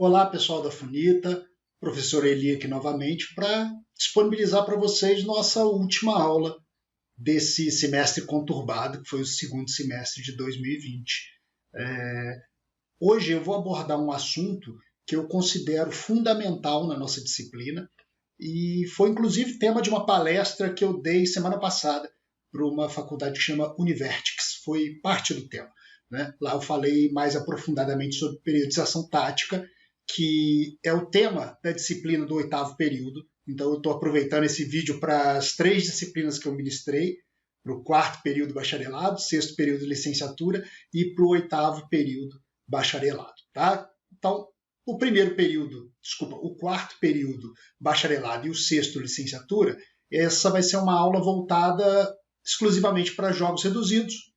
Olá, pessoal da Funita, professor Eli aqui novamente para disponibilizar para vocês nossa última aula desse semestre conturbado, que foi o segundo semestre de 2020. Hoje eu vou abordar um assunto que eu considero fundamental na nossa disciplina e foi inclusive tema de uma palestra que eu dei semana passada para uma faculdade que chama Univertix, foi parte do tema. Né? Lá eu falei mais aprofundadamente sobre periodização tática, que é o tema da disciplina do 8º período. Então eu estou aproveitando esse vídeo para as 3 disciplinas que eu ministrei, para o 4º período bacharelado, 6º período licenciatura e para o 8º período bacharelado. Tá? Então, o 4º período bacharelado e o 6º licenciatura, essa vai ser uma aula voltada exclusivamente para jogos reduzidos,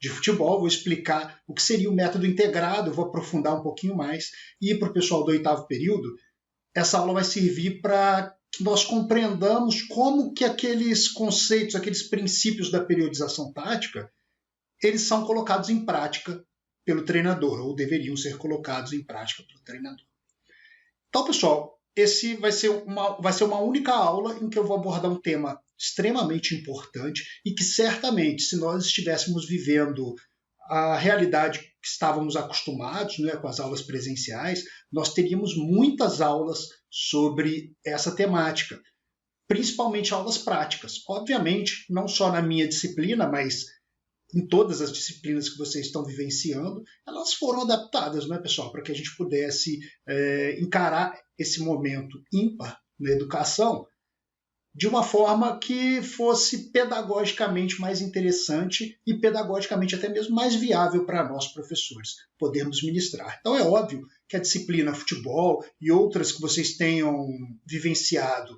de futebol, vou explicar o que seria o método integrado, vou aprofundar um pouquinho mais. E para o pessoal do 8º período, essa aula vai servir para que nós compreendamos como que aqueles conceitos, aqueles princípios da periodização tática, eles são colocados em prática pelo treinador, ou deveriam ser colocados em prática pelo treinador. Então, pessoal, esse vai ser uma única aula em que eu vou abordar um tema extremamente importante e que certamente, se nós estivéssemos vivendo a realidade que estávamos acostumados, né, com as aulas presenciais, nós teríamos muitas aulas sobre essa temática, principalmente aulas práticas. Obviamente, não só na minha disciplina, mas em todas as disciplinas que vocês estão vivenciando, elas foram adaptadas, né, pessoal, para que a gente pudesse encarar esse momento ímpar na educação de uma forma que fosse pedagogicamente mais interessante e pedagogicamente até mesmo mais viável para nós, professores, podermos ministrar. Então é óbvio que a disciplina futebol e outras que vocês tenham vivenciado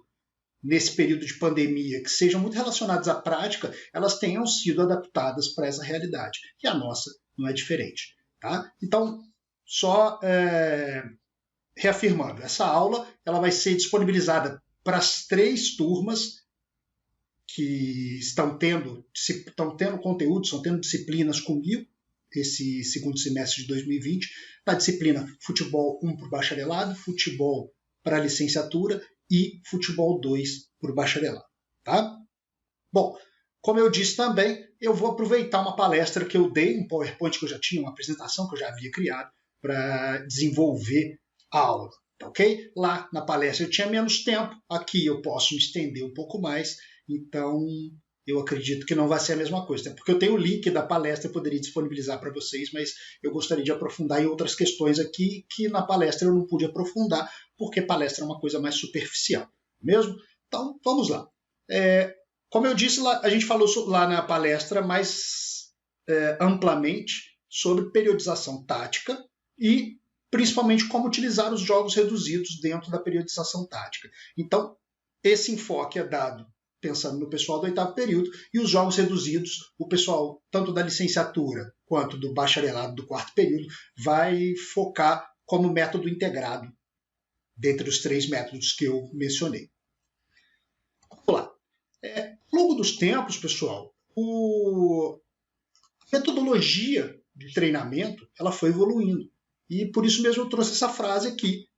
nesse período de pandemia, que sejam muito relacionadas à prática, elas tenham sido adaptadas para essa realidade. E a nossa não é diferente. Tá? Então, só reafirmando, essa aula ela vai ser disponibilizada para as 3 turmas que estão tendo conteúdo, estão tendo disciplinas comigo, esse segundo semestre de 2020, na disciplina Futebol 1 para o bacharelado, Futebol para a licenciatura e Futebol 2 para o bacharelado. Tá? Bom, como eu disse também, eu vou aproveitar uma palestra que eu dei, um PowerPoint que eu já tinha, uma apresentação que eu já havia criado para desenvolver a aula. Okay? Lá na palestra eu tinha menos tempo, aqui eu posso me estender um pouco mais, então eu acredito que não vai ser a mesma coisa, né? Porque eu tenho o link da palestra, eu poderia disponibilizar para vocês, mas eu gostaria de aprofundar em outras questões aqui que na palestra eu não pude aprofundar, porque palestra é uma coisa mais superficial, mesmo? Então, vamos lá. Como eu disse, a gente falou lá na palestra mais amplamente sobre periodização tática e principalmente como utilizar os jogos reduzidos dentro da periodização tática. Então, esse enfoque é dado pensando no pessoal do 8º período e os jogos reduzidos, o pessoal tanto da licenciatura quanto do bacharelado do 4º período vai focar como método integrado dentre os 3 métodos que eu mencionei. Vamos lá. Ao longo dos tempos, pessoal, a metodologia de treinamento ela foi evoluindo. E por isso mesmo eu trouxe essa frase aqui,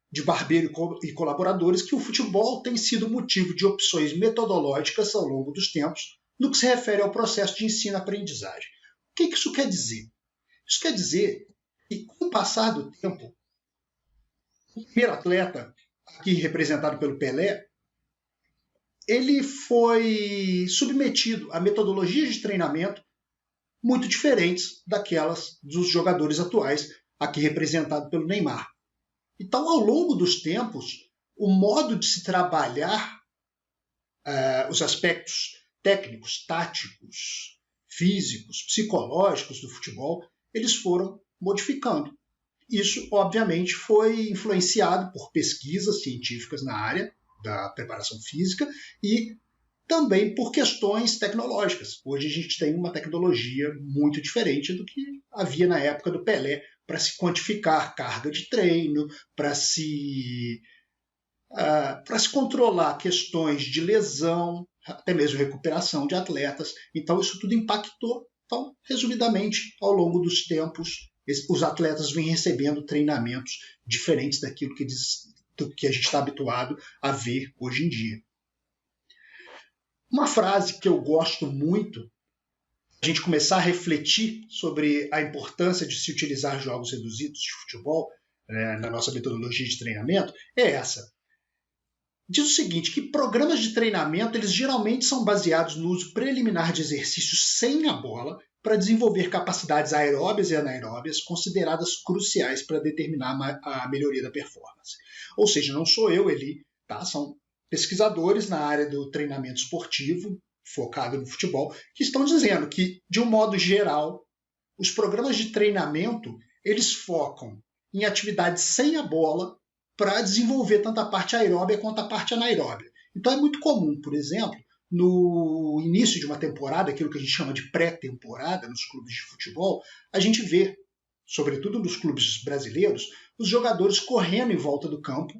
de Barbeiro e colaboradores, que o futebol tem sido motivo de opções metodológicas ao longo dos tempos, no que se refere ao processo de ensino-aprendizagem. O que isso quer dizer? Isso quer dizer que, com o passar do tempo, o primeiro atleta, aqui representado pelo Pelé, ele foi submetido a metodologias de treinamento muito diferentes daquelas dos jogadores atuais, aqui representado pelo Neymar. Então, ao longo dos tempos, o modo de se trabalhar os aspectos técnicos, táticos, físicos, psicológicos do futebol, eles foram modificando. Isso, obviamente, foi influenciado por pesquisas científicas na área da preparação física e também por questões tecnológicas. Hoje a gente tem uma tecnologia muito diferente do que havia na época do Pelé para se quantificar carga de treino, para se controlar questões de lesão, até mesmo recuperação de atletas. Então isso tudo impactou. Então, resumidamente, ao longo dos tempos, os atletas vêm recebendo treinamentos diferentes daquilo do que a gente está habituado a ver hoje em dia. Uma frase que eu gosto muito, a gente começar a refletir sobre a importância de se utilizar jogos reduzidos de futebol na nossa metodologia de treinamento, é essa. Diz o seguinte, que programas de treinamento eles geralmente são baseados no uso preliminar de exercícios sem a bola para desenvolver capacidades aeróbias e anaeróbias consideradas cruciais para determinar a melhoria da performance. Ou seja, não sou eu, Eli, tá? São pesquisadores na área do treinamento esportivo, focado no futebol, que estão dizendo que, de um modo geral, os programas de treinamento eles focam em atividades sem a bola para desenvolver tanto a parte aeróbia quanto a parte anaeróbia. Então é muito comum, por exemplo, no início de uma temporada, aquilo que a gente chama de pré-temporada nos clubes de futebol, a gente vê, sobretudo nos clubes brasileiros, os jogadores correndo em volta do campo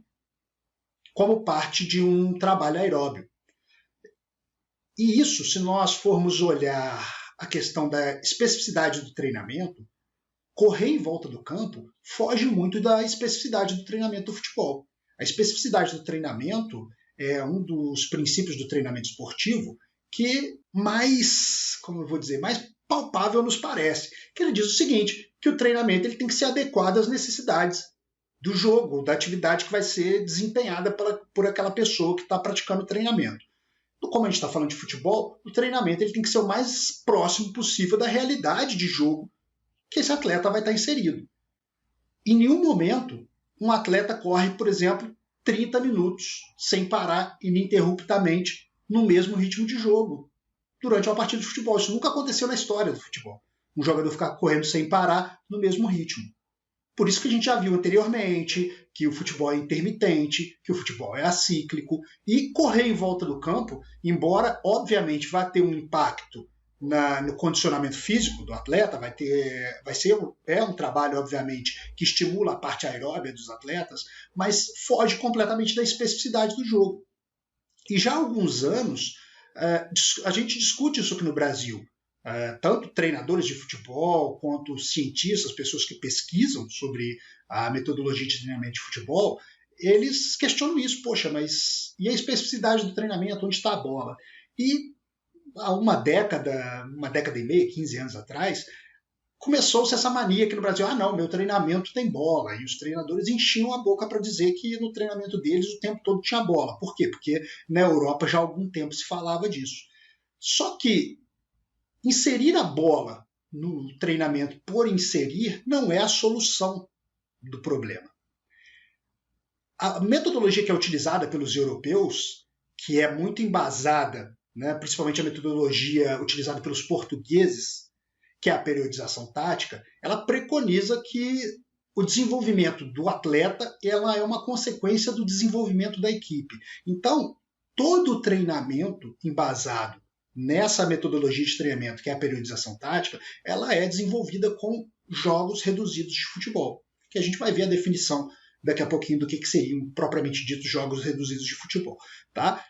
como parte de um trabalho aeróbio. E isso, se nós formos olhar a questão da especificidade do treinamento, correr em volta do campo foge muito da especificidade do treinamento do futebol. A especificidade do treinamento é um dos princípios do treinamento esportivo que mais, como eu vou dizer, mais palpável nos parece. Que ele diz o seguinte, que o treinamento ele tem que ser adequado às necessidades do jogo, da atividade que vai ser desempenhada por aquela pessoa que está praticando o treinamento. Como a gente está falando de futebol, o treinamento ele tem que ser o mais próximo possível da realidade de jogo que esse atleta vai estar inserido. Em nenhum momento, um atleta corre, por exemplo, 30 minutos sem parar ininterruptamente no mesmo ritmo de jogo durante uma partida de futebol. Isso nunca aconteceu na história do futebol. Um jogador ficar correndo sem parar no mesmo ritmo. Por isso que a gente já viu anteriormente que o futebol é intermitente, que o futebol é acíclico, e correr em volta do campo, embora obviamente vá ter um impacto no condicionamento físico do atleta, é um trabalho, obviamente, que estimula a parte aeróbia dos atletas, mas foge completamente da especificidade do jogo. E já há alguns anos, a gente discute isso aqui no Brasil. Tanto treinadores de futebol, quanto cientistas, pessoas que pesquisam sobre a metodologia de treinamento de futebol, eles questionam isso. Poxa, mas e a especificidade do treinamento? Onde está a bola? E há uma década e meia, 15 anos atrás, começou-se essa mania aqui no Brasil. Não, meu treinamento tem bola. E os treinadores enchiam a boca para dizer que no treinamento deles o tempo todo tinha bola. Por quê? Porque na Europa já há algum tempo se falava disso. Só que inserir a bola no treinamento por inserir não é a solução do problema. A metodologia que é utilizada pelos europeus, que é muito embasada, principalmente a metodologia utilizada pelos portugueses, que é a periodização tática, ela preconiza que o desenvolvimento do atleta ela é uma consequência do desenvolvimento da equipe. Então, todo o treinamento embasado nessa metodologia de treinamento, que é a periodização tática, ela é desenvolvida com jogos reduzidos de futebol, que a gente vai ver a definição daqui a pouquinho do que seriam propriamente ditos jogos reduzidos de futebol. Tá?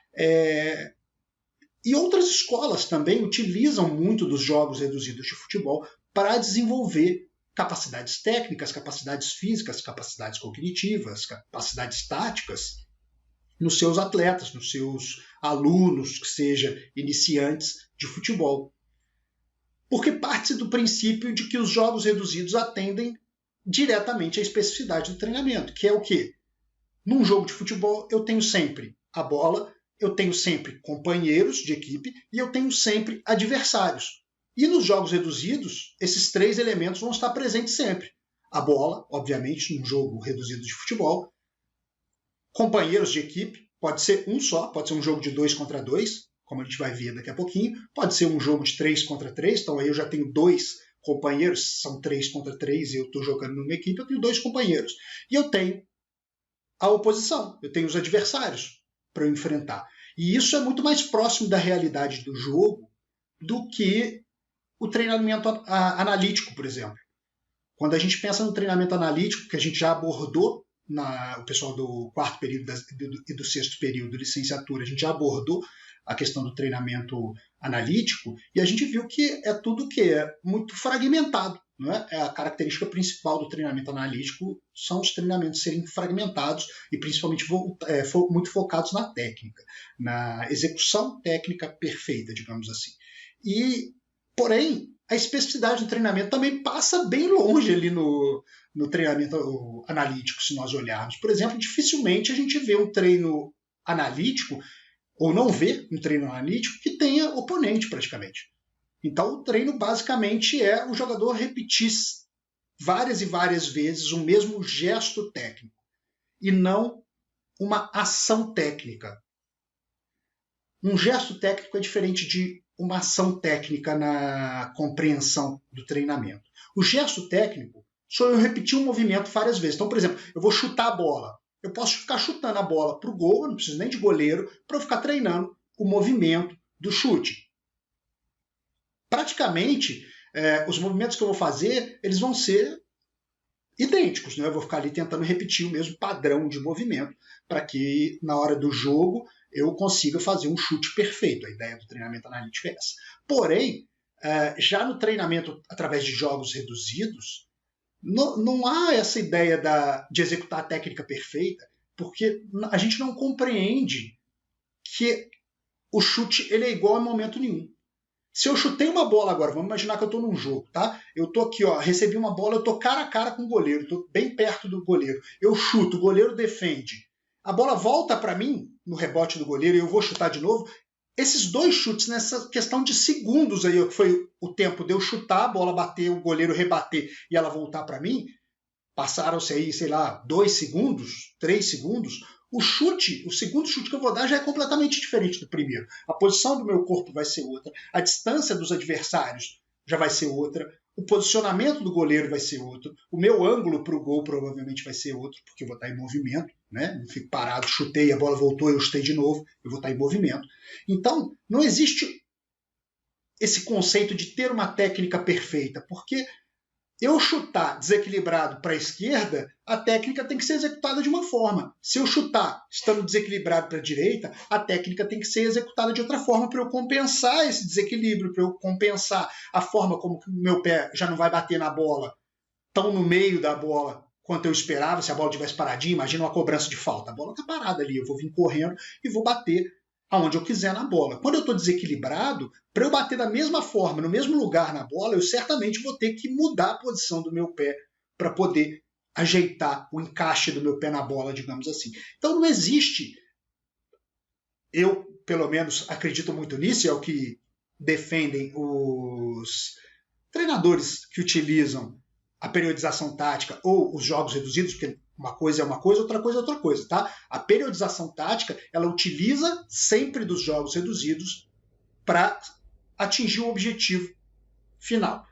E outras escolas também utilizam muito dos jogos reduzidos de futebol para desenvolver capacidades técnicas, capacidades físicas, capacidades cognitivas, capacidades táticas nos seus atletas, nos seus alunos, que sejam iniciantes de futebol. Porque parte do princípio de que os jogos reduzidos atendem diretamente à especificidade do treinamento, que é o quê? Num jogo de futebol, eu tenho sempre a bola, eu tenho sempre companheiros de equipe e eu tenho sempre adversários. E nos jogos reduzidos, esses três elementos vão estar presentes sempre. A bola, obviamente, num jogo reduzido de futebol, companheiros de equipe, pode ser um só, pode ser um jogo de 2 contra 2, como a gente vai ver daqui a pouquinho, pode ser um jogo de 3 contra 3, então aí eu já tenho 2 companheiros, são 3 contra 3 e eu estou jogando numa equipe, eu tenho 2 companheiros. E eu tenho a oposição, eu tenho os adversários para eu enfrentar. E isso é muito mais próximo da realidade do jogo do que o treinamento analítico, por exemplo. Quando a gente pensa no treinamento analítico, que a gente já abordou, o pessoal do quarto período e do sexto período de licenciatura, a gente já abordou a questão do treinamento analítico e a gente viu que é tudo que é muito fragmentado. não é? A característica principal do treinamento analítico são os treinamentos serem fragmentados e principalmente muito focados na técnica, na execução técnica perfeita, digamos assim. Porém, a especificidade do treinamento também passa bem longe ali no treinamento analítico, se nós olharmos. Por exemplo, dificilmente a gente vê um treino analítico, ou não vê um treino analítico que tenha oponente praticamente. Então, o treino basicamente é o jogador repetir várias e várias vezes o mesmo gesto técnico, e não uma ação técnica. Um gesto técnico é diferente de uma ação técnica na compreensão do treinamento. O gesto técnico sou eu repetir um movimento várias vezes. Então, por exemplo, eu vou chutar a bola. Eu posso ficar chutando a bola para o gol, eu não preciso nem de goleiro, para eu ficar treinando o movimento do chute. Praticamente, os movimentos que eu vou fazer, eles vão ser idênticos, né? Eu vou ficar ali tentando repetir o mesmo padrão de movimento para que, na hora do jogo, eu consiga fazer um chute perfeito. A ideia do treinamento analítico é essa. Porém, já no treinamento através de jogos reduzidos, não há essa ideia de executar a técnica perfeita, porque a gente não compreende que o chute ele é igual em momento nenhum. Se eu chutei uma bola agora, vamos imaginar que eu estou num jogo, tá? Eu estou aqui, ó, recebi uma bola, eu estou cara a cara com o goleiro, estou bem perto do goleiro. Eu chuto, o goleiro defende. A bola volta para mim, no rebote do goleiro, e eu vou chutar de novo. Esses dois chutes, nessa questão de segundos aí, que foi o tempo de eu chutar, a bola bater, o goleiro rebater e ela voltar para mim, passaram-se aí, sei lá, 2 segundos, 3 segundos. O segundo chute que eu vou dar já é completamente diferente do primeiro. A posição do meu corpo vai ser outra, a distância dos adversários já vai ser outra, o posicionamento do goleiro vai ser outro, o meu ângulo para o gol provavelmente vai ser outro, porque eu vou estar em movimento, né? Não fico parado, chutei, a bola voltou, eu chutei de novo, eu vou estar em movimento. Então, não existe esse conceito de ter uma técnica perfeita, porque eu chutar desequilibrado para a esquerda, a técnica tem que ser executada de uma forma. Se eu chutar estando desequilibrado para a direita, a técnica tem que ser executada de outra forma para eu compensar esse desequilíbrio, para eu compensar a forma como o meu pé já não vai bater na bola tão no meio da bola quanto eu esperava. Se a bola tivesse paradinha, imagina uma cobrança de falta. A bola está parada ali, eu vou vir correndo e vou bater aonde eu quiser na bola. Quando eu estou desequilibrado, para eu bater da mesma forma, no mesmo lugar na bola, eu certamente vou ter que mudar a posição do meu pé para poder ajeitar o encaixe do meu pé na bola, digamos assim. Então não existe, eu pelo menos acredito muito nisso, é o que defendem os treinadores que utilizam a periodização tática ou os jogos reduzidos, porque uma coisa é uma coisa, outra coisa é outra coisa, tá? A periodização tática, ela utiliza sempre dos jogos reduzidos para atingir o objetivo final.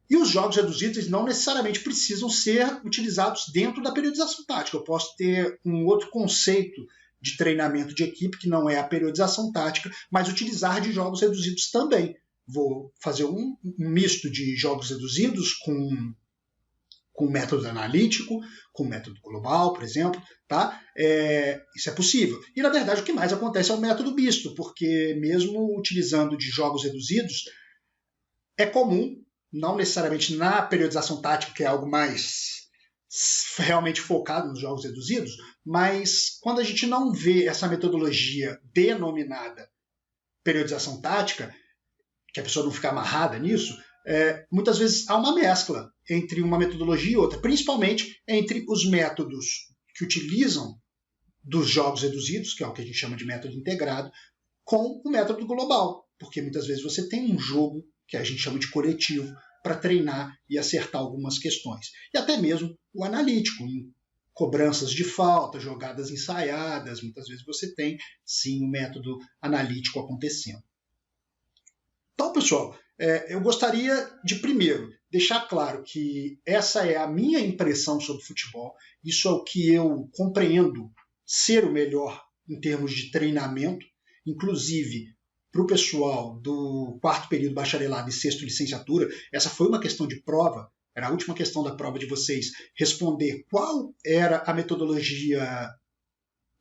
E os jogos reduzidos não necessariamente precisam ser utilizados dentro da periodização tática. Eu posso ter um outro conceito de treinamento de equipe, que não é a periodização tática, mas utilizar de jogos reduzidos também. Vou fazer um misto de jogos reduzidos com método analítico, com método global, por exemplo, tá? Isso é possível. E, na verdade, o que mais acontece é o método misto, porque mesmo utilizando de jogos reduzidos, é comum, não necessariamente na periodização tática, que é algo mais realmente focado nos jogos reduzidos, mas quando a gente não vê essa metodologia denominada periodização tática, que a pessoa não fica amarrada nisso, muitas vezes há uma mescla entre uma metodologia e outra, principalmente entre os métodos que utilizam dos jogos reduzidos, que é o que a gente chama de método integrado, com o método global, porque muitas vezes você tem um jogo que a gente chama de coletivo para treinar e acertar algumas questões. E até mesmo o analítico, em cobranças de falta, jogadas ensaiadas, muitas vezes você tem sim o método analítico acontecendo. Então, pessoal, eu gostaria de, primeiro, deixar claro que essa é a minha impressão sobre futebol, isso é o que eu compreendo ser o melhor em termos de treinamento, inclusive para o pessoal do 4º período bacharelado e 6º licenciatura. Essa foi uma questão de prova, era a última questão da prova de vocês responder qual era a metodologia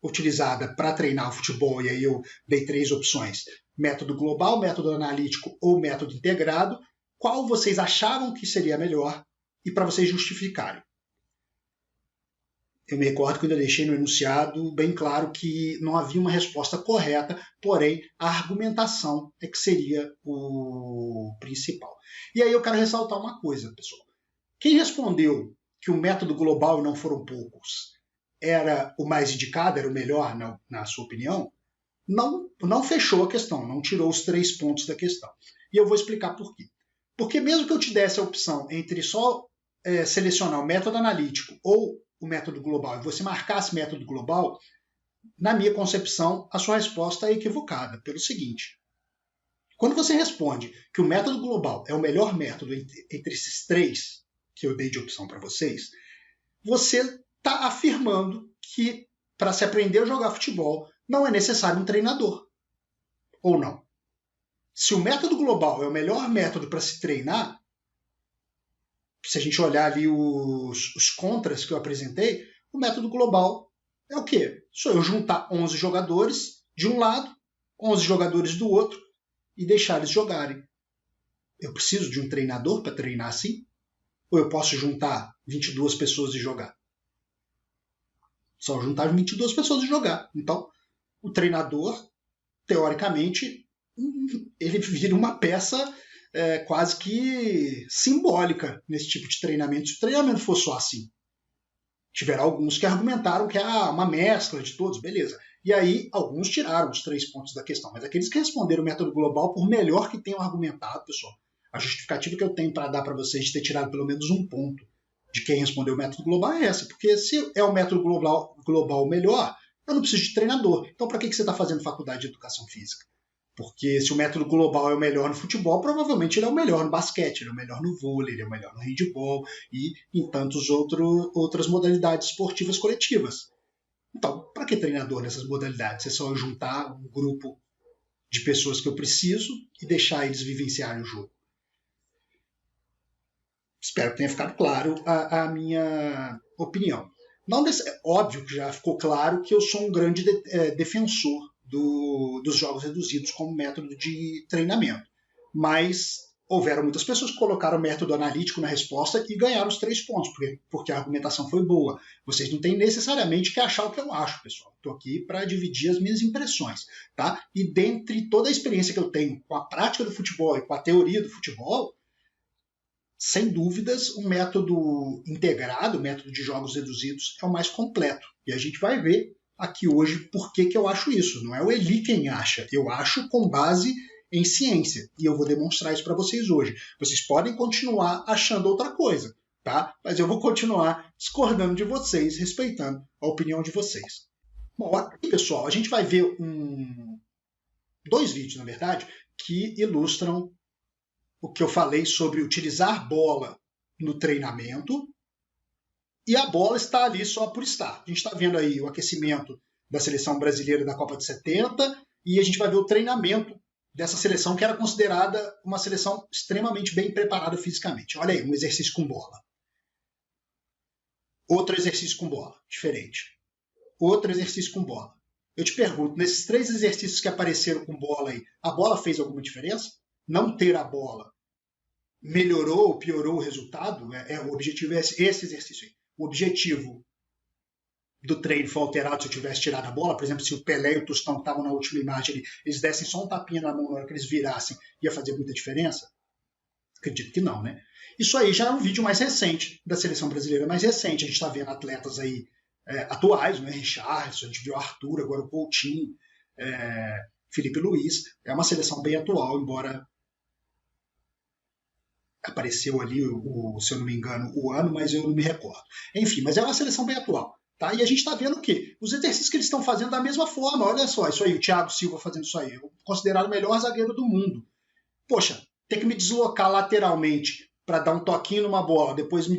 utilizada para treinar o futebol, e aí eu dei 3 opções: método global, método analítico ou método integrado. Qual vocês achavam que seria melhor? e para vocês justificarem. Eu me recordo que eu deixei no enunciado bem claro que não havia uma resposta correta, porém a argumentação é que seria o principal. E aí eu quero ressaltar uma coisa, pessoal. Quem respondeu que o método global, e não foram poucos, era o mais indicado, era o melhor, na sua opinião, não fechou a questão, não tirou os 3 pontos da questão. E eu vou explicar por quê. Porque mesmo que eu te desse a opção entre só selecionar o método analítico ou o método global, e você marcasse método global, na minha concepção, a sua resposta é equivocada, pelo seguinte. Quando você responde que o método global é o melhor método entre esses 3 que eu dei de opção para vocês, você está afirmando que para se aprender a jogar futebol não é necessário um treinador. Ou não? Se o método global é o melhor método para se treinar, se a gente olhar ali os contras que eu apresentei, o método global é o quê? Só eu juntar 11 jogadores de um lado, 11 jogadores do outro e deixar eles jogarem. Eu preciso de um treinador para treinar assim? Ou eu posso juntar 22 pessoas e jogar? Só juntar 22 pessoas e jogar. Então, o treinador, teoricamente, ele vira uma peça quase que simbólica nesse tipo de treinamento. Se o treinamento for só assim, tiveram alguns que argumentaram que é uma mescla de todos, beleza. E aí, alguns tiraram os 3 pontos da questão. Mas aqueles que responderam o método global, por melhor que tenham argumentado, pessoal, a justificativa que eu tenho para dar para vocês de ter tirado pelo menos um ponto de quem respondeu o método global é essa. Porque se é o método global melhor, eu não preciso de treinador. Então, para que você está fazendo faculdade de educação física? Porque se o método global é o melhor no futebol, provavelmente ele é o melhor no basquete, ele é o melhor no vôlei, ele é o melhor no handebol e em tantas outras modalidades esportivas coletivas. Então, para que treinador nessas modalidades? É só eu juntar um grupo de pessoas que eu preciso e deixar eles vivenciarem o jogo. Espero que tenha ficado claro a minha opinião. Óbvio que já ficou claro que eu sou um grande defensor dos jogos reduzidos como método de treinamento. Mas houveram muitas pessoas que colocaram o método analítico na resposta e ganharam os 3 pontos, porque a argumentação foi boa. Vocês não têm necessariamente que achar o que eu acho, pessoal. Estou aqui para dividir as minhas impressões. Tá? E dentre toda a experiência que eu tenho com a prática do futebol e com a teoria do futebol, sem dúvidas, o método integrado, o método de jogos reduzidos, é o mais completo. E a gente vai ver aqui hoje por que eu acho isso. Não é o Eli quem acha, eu acho com base em ciência. E eu vou demonstrar isso para vocês hoje. Vocês podem continuar achando outra coisa, tá? Mas eu vou continuar discordando de vocês, respeitando a opinião de vocês. Bom, aqui, pessoal, a gente vai ver 2 vídeos, na verdade, que ilustram o que eu falei sobre utilizar bola no treinamento, e a bola está ali só por estar. A gente está vendo aí o aquecimento da seleção brasileira da Copa de 70 e a gente vai ver o treinamento dessa seleção que era considerada uma seleção extremamente bem preparada fisicamente. Olha aí, um exercício com bola. Outro exercício com bola, diferente. Outro exercício com bola. Eu te pergunto, nesses 3 exercícios que apareceram com bola aí, a bola fez alguma diferença? Não ter a bola melhorou ou piorou o resultado? O objetivo é esse exercício aí. O objetivo do treino foi alterado se eu tivesse tirado a bola. Por exemplo, se o Pelé e o Tostão que estavam na última imagem, eles dessem só um tapinha na mão na hora que eles virassem, ia fazer muita diferença? Acredito que não, né? Isso aí já é um vídeo mais recente, da seleção brasileira mais recente. A gente está vendo atletas aí atuais, né? Richarlison, a gente viu o Arthur, agora o Coutinho, Felipe Luiz. É uma seleção bem atual, embora apareceu ali, se eu não me engano, o ano, mas eu não me recordo. Enfim, mas é uma seleção bem atual. Tá? E a gente está vendo o quê? Os exercícios que eles estão fazendo da mesma forma. Olha só, isso aí, o Thiago Silva fazendo isso aí. Eu considerado o melhor zagueiro do mundo. Poxa, ter que me deslocar lateralmente para dar um toquinho numa bola, depois me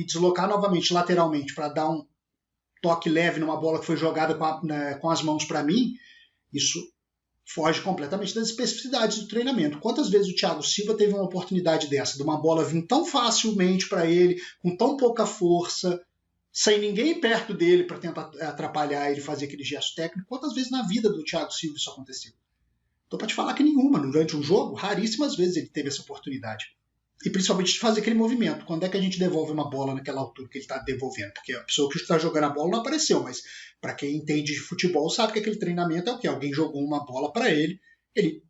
deslocar novamente lateralmente para dar um toque leve numa bola que foi jogada com as mãos para mim, isso foge completamente das especificidades do treinamento. Quantas vezes o Thiago Silva teve uma oportunidade dessa, de uma bola vir tão facilmente para ele, com tão pouca força, sem ninguém perto dele para tentar atrapalhar ele fazer aquele gesto técnico? Quantas vezes na vida do Thiago Silva isso aconteceu? Então, para te falar que nenhuma, durante um jogo, raríssimas vezes ele teve essa oportunidade. E principalmente de fazer aquele movimento. Quando é que a gente devolve uma bola naquela altura que ele está devolvendo? Porque a pessoa que está jogando a bola não apareceu, mas para quem entende de futebol sabe que aquele treinamento é o quê? Alguém jogou uma bola para ele, ele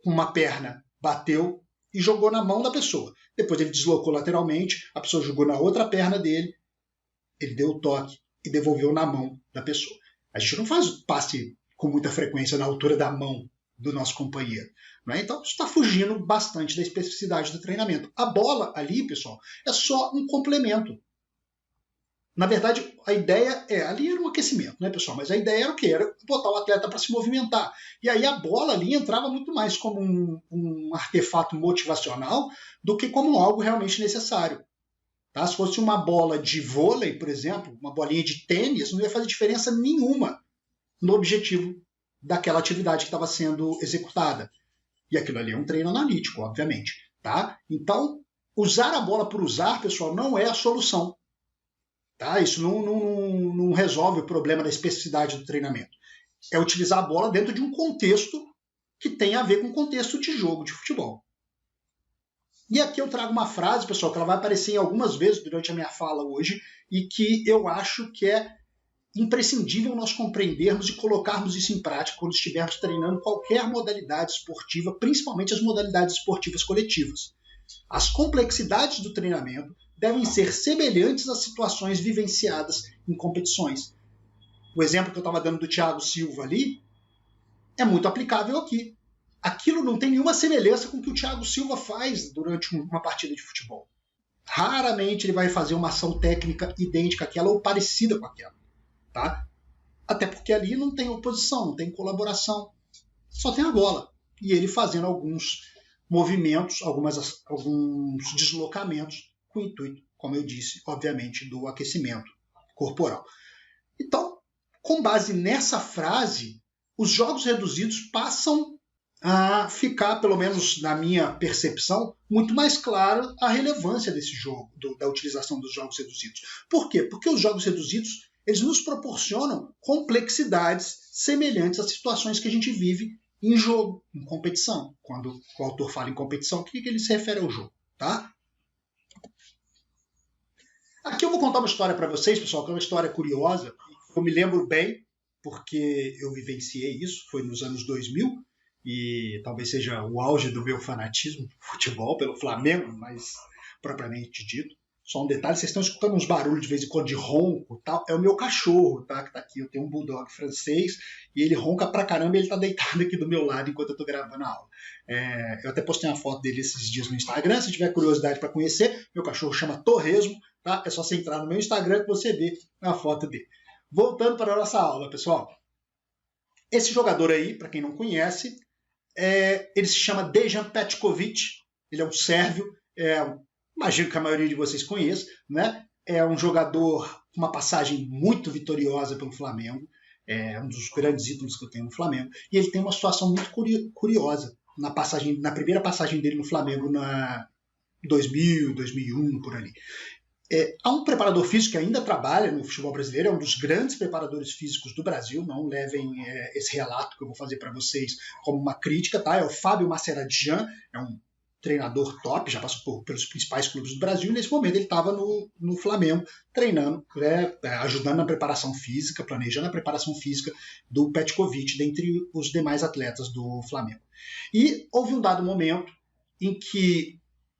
com uma perna bateu e jogou na mão da pessoa. Depois ele deslocou lateralmente, a pessoa jogou na outra perna dele, ele deu o toque e devolveu na mão da pessoa. A gente não faz passe com muita frequência na altura da mão do nosso companheiro. Né? Então, isso está fugindo bastante da especificidade do treinamento. A bola ali, pessoal, é só um complemento. Na verdade, a ideia ali era um aquecimento, né, pessoal? Mas a ideia era o quê? Era botar o atleta para se movimentar. E aí a bola ali entrava muito mais como um artefato motivacional do que como algo realmente necessário. Tá? Se fosse uma bola de vôlei, por exemplo, uma bolinha de tênis, não ia fazer diferença nenhuma no objetivo daquela atividade que estava sendo executada. E aquilo ali é um treino analítico, obviamente. Tá? Então, usar a bola por usar, pessoal, não é a solução. Tá? Isso não resolve o problema da especificidade do treinamento. É utilizar a bola dentro de um contexto que tem a ver com o contexto de jogo de futebol. E aqui eu trago uma frase, pessoal, que ela vai aparecer algumas vezes durante a minha fala hoje e que eu acho que é imprescindível nós compreendermos e colocarmos isso em prática quando estivermos treinando qualquer modalidade esportiva, principalmente as modalidades esportivas coletivas. As complexidades do treinamento devem ser semelhantes às situações vivenciadas em competições. O exemplo que eu estava dando do Thiago Silva ali é muito aplicável aqui. Aquilo não tem nenhuma semelhança com o que o Thiago Silva faz durante uma partida de futebol. Raramente ele vai fazer uma ação técnica idêntica àquela ou parecida com aquela. Tá? Até porque ali não tem oposição, não tem colaboração. Só tem a bola. E ele fazendo alguns movimentos, alguns deslocamentos com o intuito, como eu disse, obviamente, do aquecimento corporal. Então, com base nessa frase, os jogos reduzidos passam a ficar, pelo menos na minha percepção, muito mais clara a relevância desse jogo, da utilização dos jogos reduzidos. Por quê? Porque os jogos reduzidos eles nos proporcionam complexidades semelhantes às situações que a gente vive em jogo, em competição. Quando o autor fala em competição, o que ele se refere ao jogo? Tá? Aqui eu vou contar uma história para vocês, pessoal, que é uma história curiosa. Eu me lembro bem, porque eu vivenciei isso, foi nos anos 2000, e talvez seja o auge do meu fanatismo por futebol, pelo Flamengo, mais propriamente dito. Só um detalhe, vocês estão escutando uns barulhos de vez em quando de ronco, tal. É o meu cachorro, tá? Que tá aqui. Eu tenho um bulldog francês e ele ronca pra caramba e ele tá deitado aqui do meu lado enquanto eu tô gravando a aula. Eu até postei uma foto dele esses dias no Instagram. Se tiver curiosidade para conhecer, meu cachorro chama Torresmo, tá? É só você entrar no meu Instagram que você vê a foto dele. Voltando para a nossa aula, pessoal. Esse jogador aí, para quem não conhece, ele se chama Dejan Petkovic. Ele é um sérvio, imagino que a maioria de vocês conheça, né? É um jogador com uma passagem muito vitoriosa pelo Flamengo, é um dos grandes ídolos que eu tenho no Flamengo, e ele tem uma situação muito curiosa na primeira passagem dele no Flamengo na 2000, 2001, por ali. Há um preparador físico que ainda trabalha no futebol brasileiro, é um dos grandes preparadores físicos do Brasil, não levem esse relato que eu vou fazer para vocês como uma crítica, tá? É o Fábio Massaradjian, é um treinador top, já passou pelos principais clubes do Brasil, e nesse momento ele estava no Flamengo, treinando, ajudando na preparação física, planejando a preparação física do Petkovic, dentre os demais atletas do Flamengo. E houve um dado momento em que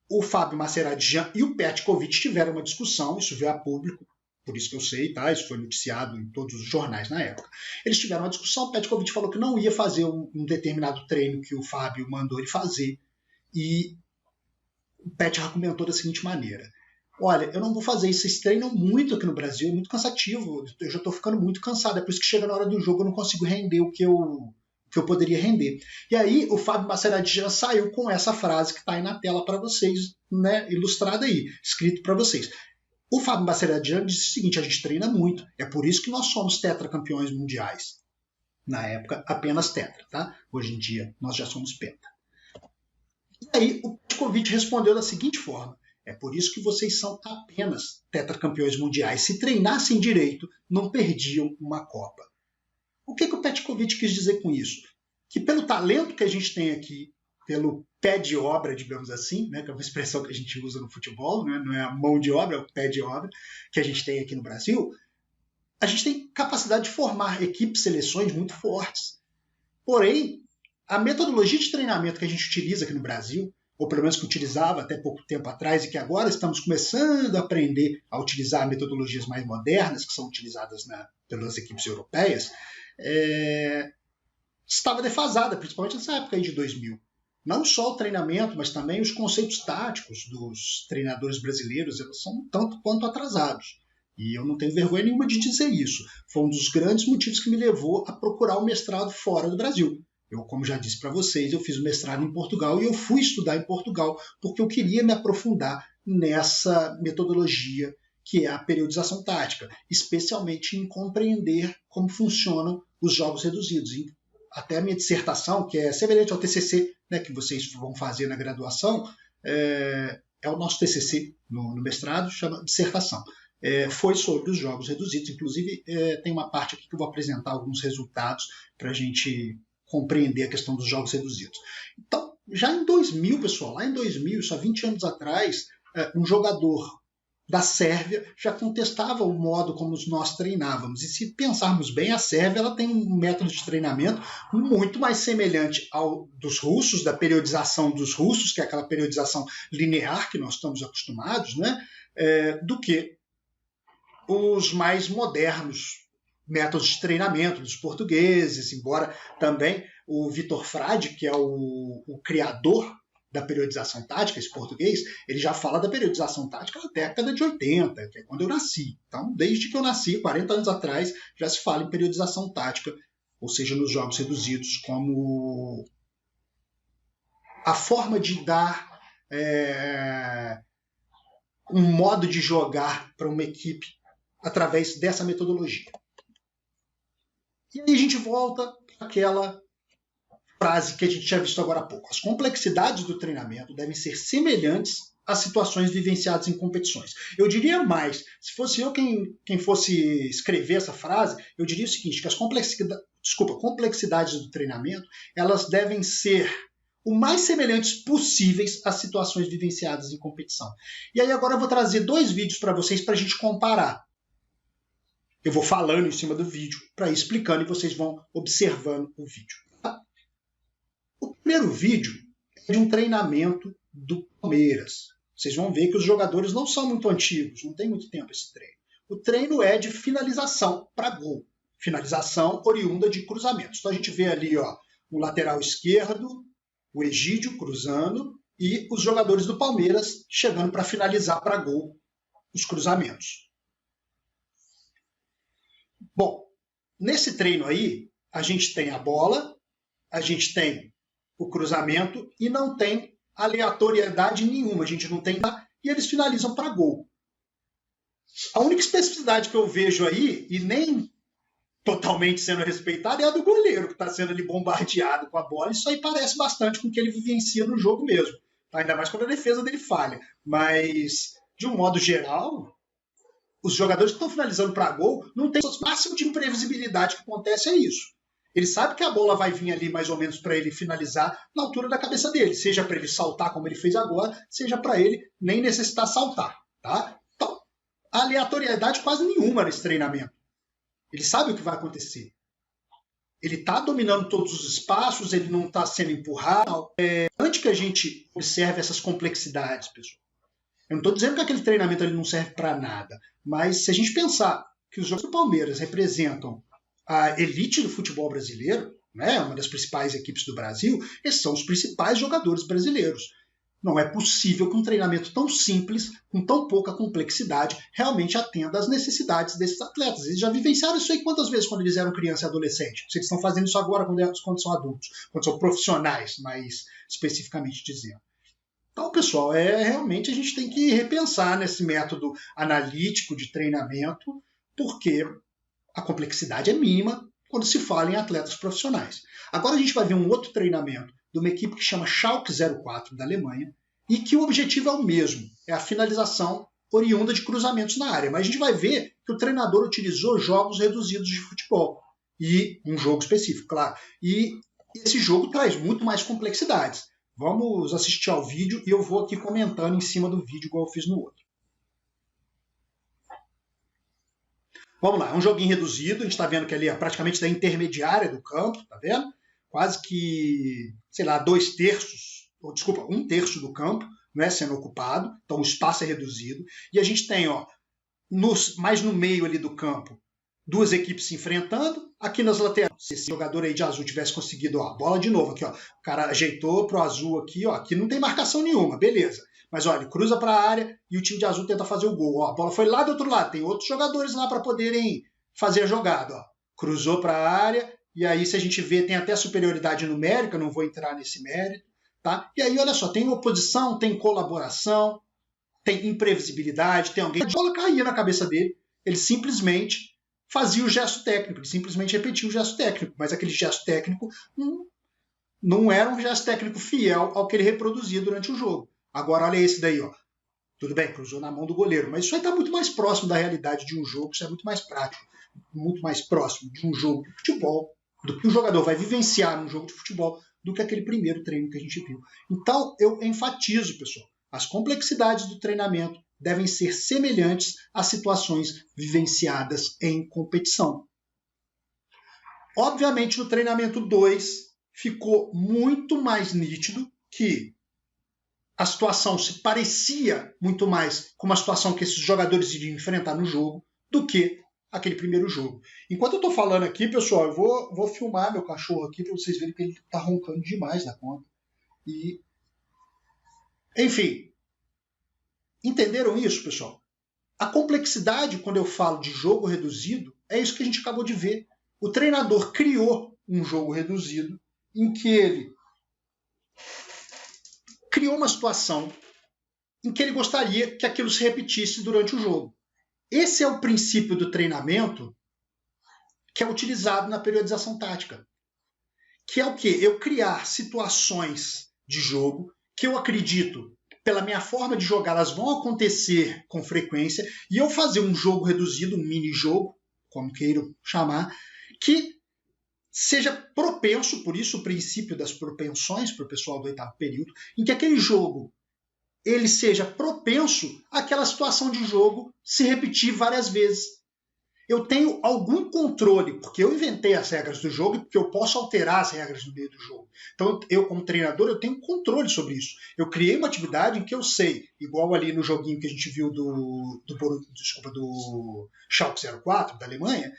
o Fábio Massaradjian e o Petkovic tiveram uma discussão, isso veio a público, por isso que eu sei, tá? Isso foi noticiado em todos os jornais na época. Eles tiveram uma discussão, o Petkovic falou que não ia fazer um determinado treino que o Fábio mandou ele fazer, e o Pet argumentou da seguinte maneira: olha, eu não vou fazer isso, vocês treinam muito aqui no Brasil, é muito cansativo, eu já estou ficando muito cansado, é por isso que chega na hora do jogo eu não consigo render o que eu poderia render. E aí o Fábio Massaradjian saiu com essa frase que está aí na tela para vocês, né, ilustrada aí, escrito para vocês. O Fábio Massaradjian disse o seguinte: a gente treina muito, é por isso que nós somos tetracampeões mundiais. Na época, apenas tetra, tá? Hoje em dia, nós já somos penta. E aí o Petkovic respondeu da seguinte forma: é por isso que vocês são apenas tetracampeões mundiais. Se treinassem direito, não perdiam uma Copa. O que o Petkovic quis dizer com isso? Que pelo talento que a gente tem aqui, pelo pé de obra, digamos assim, né, que é uma expressão que a gente usa no futebol, né, não é a mão de obra, é o pé de obra que a gente tem aqui no Brasil, a gente tem capacidade de formar equipes, seleções muito fortes. Porém, a metodologia de treinamento que a gente utiliza aqui no Brasil, ou pelo menos que utilizava até pouco tempo atrás e que agora estamos começando a aprender a utilizar metodologias mais modernas, que são utilizadas pelas equipes europeias, estava defasada, principalmente nessa época aí de 2000. Não só o treinamento, mas também os conceitos táticos dos treinadores brasileiros são tanto quanto atrasados. E eu não tenho vergonha nenhuma de dizer isso. Foi um dos grandes motivos que me levou a procurar o mestrado fora do Brasil. Eu, como já disse para vocês, eu fiz o mestrado em Portugal e eu fui estudar em Portugal porque eu queria me aprofundar nessa metodologia que é a periodização tática, especialmente em compreender como funcionam os jogos reduzidos. Até a minha dissertação, que é semelhante ao TCC, né, que vocês vão fazer na graduação, é o nosso TCC no mestrado, chama dissertação. Foi sobre os jogos reduzidos. Inclusive, tem uma parte aqui que eu vou apresentar alguns resultados para a gente compreender a questão dos jogos reduzidos. Então, já em 2000, pessoal, lá em 2000, só 20 anos atrás, um jogador da Sérvia já contestava o modo como nós treinávamos. E se pensarmos bem, a Sérvia ela tem um método de treinamento muito mais semelhante ao dos russos, da periodização dos russos, que é aquela periodização linear que nós estamos acostumados, né, do que os mais modernos métodos de treinamento dos portugueses, embora também o Vitor Frade, que é o criador da periodização tática, esse português, ele já fala da periodização tática na década de 80, que é quando eu nasci. Então, desde que eu nasci, 40 anos atrás, já se fala em periodização tática, ou seja, nos jogos reduzidos, como a forma de dar um modo de jogar para uma equipe através dessa metodologia. E aí a gente volta para aquela frase que a gente tinha visto agora há pouco. As complexidades do treinamento devem ser semelhantes às situações vivenciadas em competições. Eu diria mais, se fosse eu quem fosse escrever essa frase, eu diria o seguinte, que as complexidades do treinamento, elas devem ser o mais semelhantes possíveis às situações vivenciadas em competição. E aí agora eu vou trazer 2 vídeos para vocês para a gente comparar. Eu vou falando em cima do vídeo para ir explicando e vocês vão observando o vídeo. Tá? O primeiro vídeo é de um treinamento do Palmeiras. Vocês vão ver que os jogadores não são muito antigos, não tem muito tempo esse treino. O treino é de finalização para gol. Finalização oriunda de cruzamentos. Então a gente vê ali o lateral esquerdo, o Egídio cruzando e os jogadores do Palmeiras chegando para finalizar para gol os cruzamentos. Bom, nesse treino aí, a gente tem a bola, a gente tem o cruzamento e não tem aleatoriedade nenhuma. A gente não tem nada e eles finalizam para gol. A única especificidade que eu vejo aí, e nem totalmente sendo respeitada, é a do goleiro, que está sendo ali bombardeado com a bola. Isso aí parece bastante com o que ele vivencia no jogo mesmo. Ainda mais quando a defesa dele falha. Mas, de um modo geral, os jogadores que estão finalizando para gol não tem o máximo de imprevisibilidade que acontece é isso. Ele sabe que a bola vai vir ali mais ou menos para ele finalizar na altura da cabeça dele, seja para ele saltar como ele fez agora, seja para ele nem necessitar saltar. Tá? Então, aleatoriedade quase nenhuma nesse treinamento. Ele sabe o que vai acontecer. Ele está dominando todos os espaços, ele não está sendo empurrado. Antes que a gente observe essas complexidades, pessoal, eu não estou dizendo que aquele treinamento ali não serve para nada, mas se a gente pensar que os jogos do Palmeiras representam a elite do futebol brasileiro, né, uma das principais equipes do Brasil, esses são os principais jogadores brasileiros. Não é possível que um treinamento tão simples, com tão pouca complexidade, realmente atenda às necessidades desses atletas. Eles já vivenciaram isso aí quantas vezes quando eles eram criança e adolescente? Vocês estão fazendo isso agora quando são adultos, quando são profissionais, mais especificamente dizendo. Então, pessoal, realmente a gente tem que repensar nesse método analítico de treinamento, porque a complexidade é mínima quando se fala em atletas profissionais. Agora a gente vai ver um outro treinamento de uma equipe que chama Schalke 04 da Alemanha e que o objetivo é o mesmo, é a finalização oriunda de cruzamentos na área. Mas a gente vai ver que o treinador utilizou jogos reduzidos de futebol e um jogo específico, claro. E esse jogo traz muito mais complexidades. Vamos assistir ao vídeo e eu vou aqui comentando em cima do vídeo, igual eu fiz no outro. Vamos lá, é um joguinho reduzido, a gente está vendo que ali é praticamente da intermediária do campo, tá vendo? Quase que, sei lá, 2/3, ou desculpa, 1/3 do campo, não é sendo ocupado, então o espaço é reduzido. E a gente tem, ó, mais no meio ali do campo, duas equipes se enfrentando. Aqui nas laterais, se esse jogador aí de azul tivesse conseguido, ó, a bola de novo aqui, ó, o cara ajeitou pro azul aqui, ó, aqui não tem marcação nenhuma, beleza. Mas olha, ele cruza para a área e o time de azul tenta fazer o gol. Ó, a bola foi lá do outro lado, tem outros jogadores lá para poderem fazer a jogada. Ó. Cruzou para a área e aí, se a gente vê, tem até superioridade numérica, não vou entrar nesse mérito. Tá? E aí, olha só, tem oposição, tem colaboração, tem imprevisibilidade, tem alguém. A bola caía na cabeça dele, ele simplesmente fazia o gesto técnico, ele simplesmente repetia o gesto técnico, mas aquele gesto técnico não era um gesto técnico fiel ao que ele reproduzia durante o jogo. Agora, olha esse daí, ó. Tudo bem, cruzou na mão do goleiro, mas isso aí está muito mais próximo da realidade de um jogo, isso é muito mais prático, muito mais próximo de um jogo de futebol, do que o jogador vai vivenciar num jogo de futebol, do que aquele primeiro treino que a gente viu. Então, eu enfatizo, pessoal, as complexidades do treinamento devem ser semelhantes às situações vivenciadas em competição. Obviamente, no treinamento 2, ficou muito mais nítido que a situação se parecia muito mais com uma situação que esses jogadores iriam enfrentar no jogo do que aquele primeiro jogo. Enquanto eu estou falando aqui, pessoal, eu vou filmar meu cachorro aqui para vocês verem que ele está roncando demais da conta. E, enfim, entenderam isso, pessoal? A complexidade, quando eu falo de jogo reduzido, é isso que a gente acabou de ver. O treinador criou um jogo reduzido em que ele criou uma situação em que ele gostaria que aquilo se repetisse durante o jogo. Esse é o princípio do treinamento que é utilizado na periodização tática. Que é o quê? Eu criar situações de jogo que eu acredito, pela minha forma de jogar, elas vão acontecer com frequência, e eu fazer um jogo reduzido, um mini-jogo, como queiram chamar, que seja propenso, por isso o princípio das propensões para o pessoal do 8º período, em que aquele jogo ele seja propenso àquela situação de jogo se repetir várias vezes. Eu tenho algum controle, porque eu inventei as regras do jogo e porque eu posso alterar as regras no meio do jogo. Então, eu, como treinador, eu tenho controle sobre isso. Eu criei uma atividade em que eu sei, igual ali no joguinho que a gente viu do Schalke 04, da Alemanha,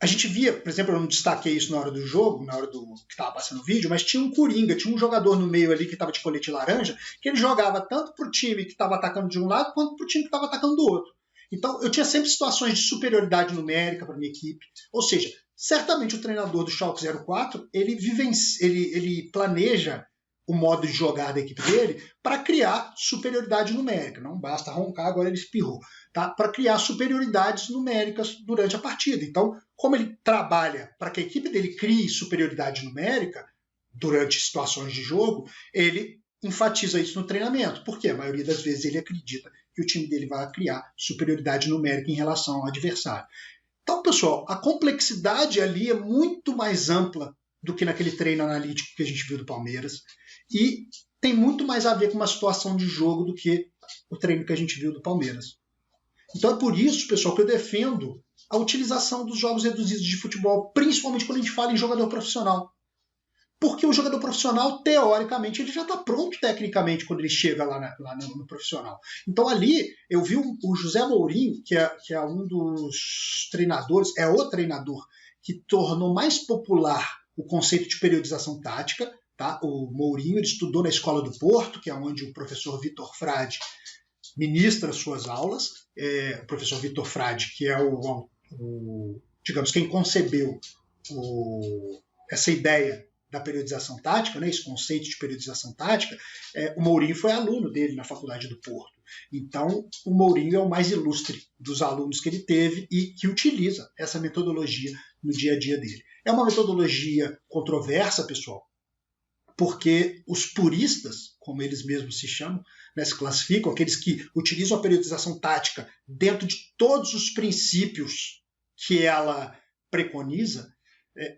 a gente via, por exemplo, eu não destaquei isso na hora do jogo, na hora do que estava passando o vídeo, mas tinha um coringa, tinha um jogador no meio ali que estava de colete laranja, que ele jogava tanto para o time que estava atacando de um lado, quanto para o time que estava atacando do outro. Então, eu tinha sempre situações de superioridade numérica para a minha equipe. Ou seja, certamente o treinador do Schalke 04, ele planeja o modo de jogar da equipe dele para criar superioridade numérica. Não basta roncar, agora ele espirrou. Tá? Para criar superioridades numéricas durante a partida. Então, como ele trabalha para que a equipe dele crie superioridade numérica durante situações de jogo, ele enfatiza isso no treinamento, porque a maioria das vezes ele acredita que o time dele vai criar superioridade numérica em relação ao adversário. Então, pessoal, a complexidade ali é muito mais ampla do que naquele treino analítico que a gente viu do Palmeiras, e tem muito mais a ver com uma situação de jogo do que o treino que a gente viu do Palmeiras. Então é por isso, pessoal, que eu defendo a utilização dos jogos reduzidos de futebol, principalmente quando a gente fala em jogador profissional. Porque o jogador profissional, teoricamente, ele já está pronto tecnicamente quando ele chega lá no profissional. Então ali, eu vi o José Mourinho, que é um dos treinadores, é o treinador que tornou mais popular o conceito de periodização tática. Tá? O Mourinho ele estudou na Escola do Porto, que é onde o professor Vitor Frade ministra suas aulas. O professor Vitor Frade, que é digamos, quem concebeu essa ideia da periodização tática, né, esse conceito de periodização tática, o Mourinho foi aluno dele na Faculdade do Porto. Então, o Mourinho é o mais ilustre dos alunos que ele teve e que utiliza essa metodologia no dia a dia dele. É uma metodologia controversa, pessoal, porque os puristas, como eles mesmos se chamam, né, se classificam, aqueles que utilizam a periodização tática dentro de todos os princípios que ela preconiza,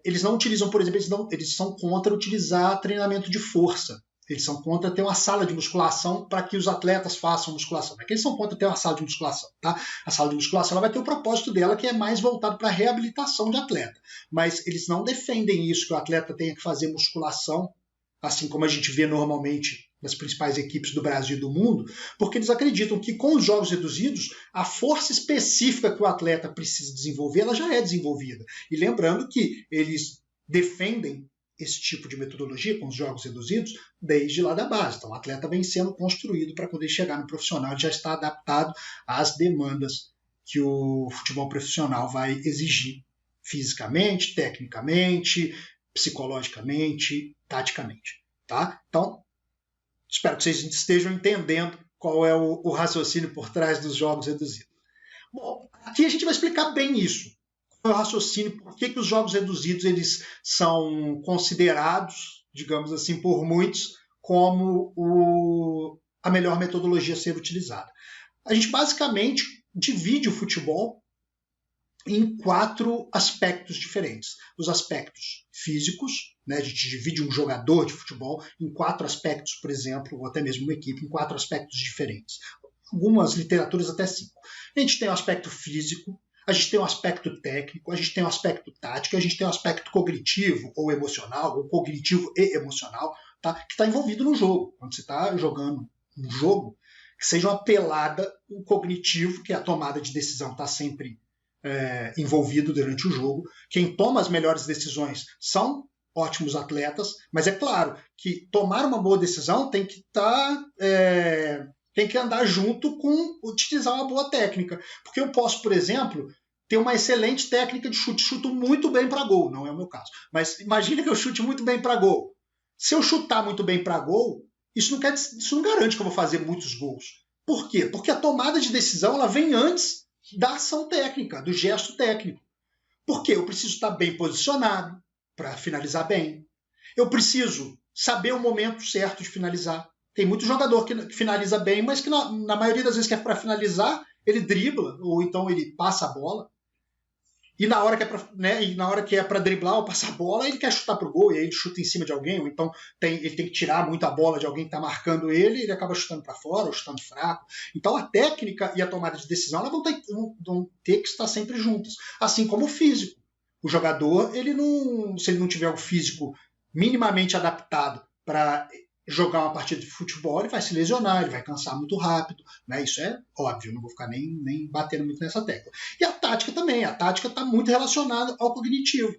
eles não utilizam, por exemplo, eles são contra utilizar treinamento de força. Eles são contra ter uma sala de musculação para que os atletas façam musculação. Não é que eles são contra ter uma sala de musculação. Tá? A sala de musculação ela vai ter o propósito dela, que é mais voltado para a reabilitação de atleta. Mas eles não defendem isso, que o atleta tenha que fazer musculação, assim como a gente vê normalmente nas principais equipes do Brasil e do mundo, porque eles acreditam que com os jogos reduzidos, a força específica que o atleta precisa desenvolver, ela já é desenvolvida. E lembrando que eles defendem esse tipo de metodologia com os jogos reduzidos desde lá da base. Então, o atleta vem sendo construído para poder chegar no profissional, ele já está adaptado às demandas que o futebol profissional vai exigir fisicamente, tecnicamente, psicologicamente, taticamente. Tá? Então, espero que vocês estejam entendendo qual é o raciocínio por trás dos jogos reduzidos. Bom, aqui a gente vai explicar bem isso. O raciocínio, por que os jogos reduzidos eles são considerados, digamos assim, por muitos, como a melhor metodologia a ser utilizada. A gente basicamente divide o futebol em 4 aspectos diferentes. Os aspectos físicos, né, a gente divide um jogador de futebol em 4 aspectos, por exemplo, ou até mesmo uma equipe, em 4 aspectos diferentes. Algumas literaturas até 5. A gente tem o aspecto físico, a gente tem um aspecto técnico, a gente tem um aspecto tático, a gente tem um aspecto cognitivo ou emocional, ou cognitivo e emocional, tá? Que está envolvido no jogo. Quando você está jogando um jogo, que seja uma pelada, o cognitivo, que é a tomada de decisão, está sempre envolvido durante o jogo. Quem toma as melhores decisões são ótimos atletas, mas é claro que tomar uma boa decisão tem que tem que andar junto com utilizar uma boa técnica. Porque eu posso, por exemplo, ter uma excelente técnica de chute, chuto muito bem para gol, não é o meu caso. Mas imagine que eu chute muito bem para gol. Se eu chutar muito bem para gol, isso não garante que eu vou fazer muitos gols. Por quê? Porque a tomada de decisão ela vem antes da ação técnica, do gesto técnico. Por quê? Eu preciso estar bem posicionado para finalizar bem. Eu preciso saber o momento certo de finalizar. Tem muito jogador que finaliza bem, mas que na maioria das vezes que é para finalizar, ele dribla, ou então ele passa a bola. E na hora que é para driblar ou passar a bola, ele quer chutar pro gol, e aí ele chuta em cima de alguém, ou então ele tem que tirar muito a bola de alguém que está marcando ele, e ele acaba chutando para fora, ou chutando fraco. Então a técnica e a tomada de decisão elas vão ter que estar sempre juntas. Assim como o físico. O jogador, se ele não tiver o físico minimamente adaptado para jogar uma partida de futebol, ele vai se lesionar, ele vai cansar muito rápido, né? Isso é óbvio, não vou ficar nem batendo muito nessa tecla. E a tática também, a tática está muito relacionada ao cognitivo.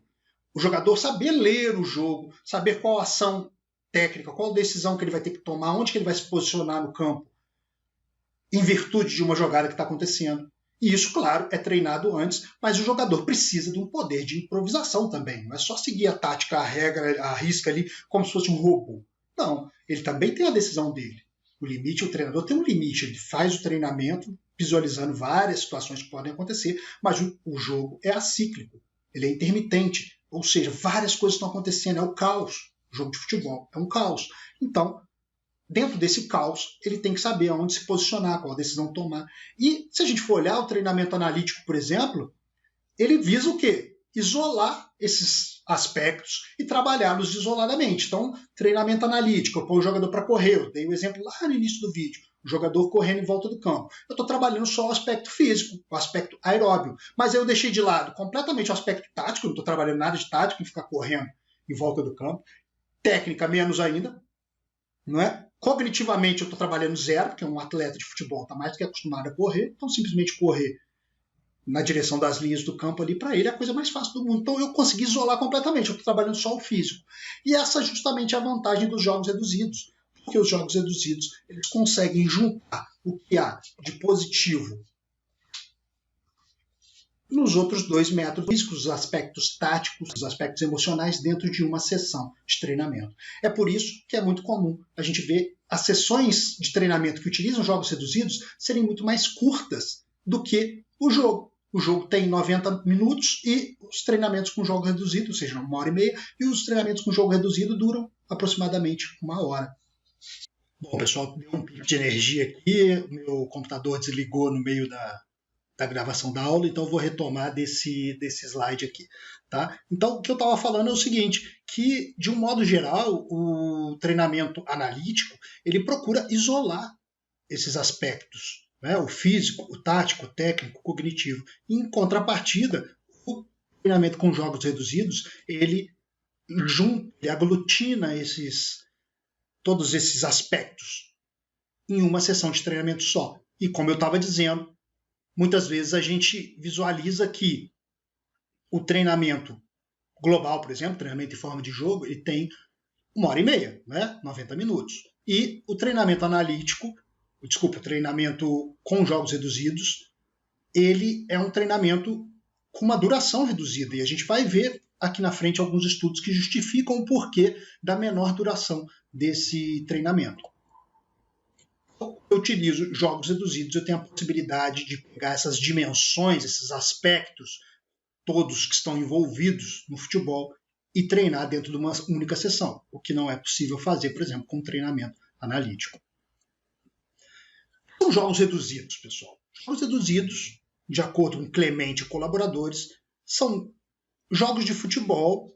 O jogador saber ler o jogo, saber qual ação técnica, qual decisão que ele vai ter que tomar, onde que ele vai se posicionar no campo, em virtude de uma jogada que está acontecendo. E isso, claro, é treinado antes, mas o jogador precisa de um poder de improvisação também. Não é só seguir a tática, a regra, a risca ali, como se fosse um robô. Não, ele também tem a decisão dele. O limite, o treinador tem um limite, ele faz o treinamento visualizando várias situações que podem acontecer, mas o jogo é acíclico, ele é intermitente, ou seja, várias coisas estão acontecendo, é o caos. O jogo de futebol é um caos. Então, dentro desse caos, ele tem que saber aonde se posicionar, qual decisão tomar. E se a gente for olhar o treinamento analítico, por exemplo, ele visa o quê? Isolar esses aspectos e trabalhá-los isoladamente. Então, treinamento analítico, eu ponho o jogador para correr, eu dei o exemplo lá no início do vídeo, o jogador correndo em volta do campo. Eu estou trabalhando só o aspecto físico, o aspecto aeróbio, mas eu deixei de lado completamente o aspecto tático, não estou trabalhando nada de tático em ficar correndo em volta do campo, técnica menos ainda, não é? Cognitivamente eu estou trabalhando zero, porque um atleta de futebol está mais do que acostumado a correr, então simplesmente correr na direção das linhas do campo ali, para ele é a coisa mais fácil do mundo. Então eu consegui isolar completamente, eu estou trabalhando só o físico. E essa é justamente a vantagem dos jogos reduzidos, porque os jogos reduzidos eles conseguem juntar o que há de positivo nos outros 2 métodos físicos, os aspectos táticos, os aspectos emocionais dentro de uma sessão de treinamento. É por isso que é muito comum a gente ver as sessões de treinamento que utilizam jogos reduzidos serem muito mais curtas do que o jogo. O jogo tem 90 minutos e os treinamentos com jogo reduzido, ou seja, 1h30, e os treinamentos com jogo reduzido duram aproximadamente 1 hora. Bom, pessoal, deu um pico de energia aqui, o meu computador desligou no meio da gravação da aula, então eu vou retomar desse slide aqui. Tá? Então, o que eu estava falando é o seguinte, que, de um modo geral, o treinamento analítico, ele procura isolar esses aspectos, né? O físico, o tático, o técnico, o cognitivo. Em contrapartida, o treinamento com jogos reduzidos, ele junta, ele aglutina todos esses aspectos em uma sessão de treinamento só. E como eu estava dizendo, muitas vezes a gente visualiza que o treinamento global, por exemplo, treinamento em forma de jogo, ele tem 1h30, né? 90 minutos. E o treinamento analítico, o treinamento com jogos reduzidos, ele é um treinamento com uma duração reduzida. E a gente vai ver aqui na frente alguns estudos que justificam o porquê da menor duração desse treinamento. Eu utilizo jogos reduzidos, eu tenho a possibilidade de pegar essas dimensões, esses aspectos, todos que estão envolvidos no futebol, e treinar dentro de uma única sessão, o que não é possível fazer, por exemplo, com treinamento analítico. São jogos reduzidos, pessoal. Jogos reduzidos, de acordo com Clemente e colaboradores, são jogos de futebol.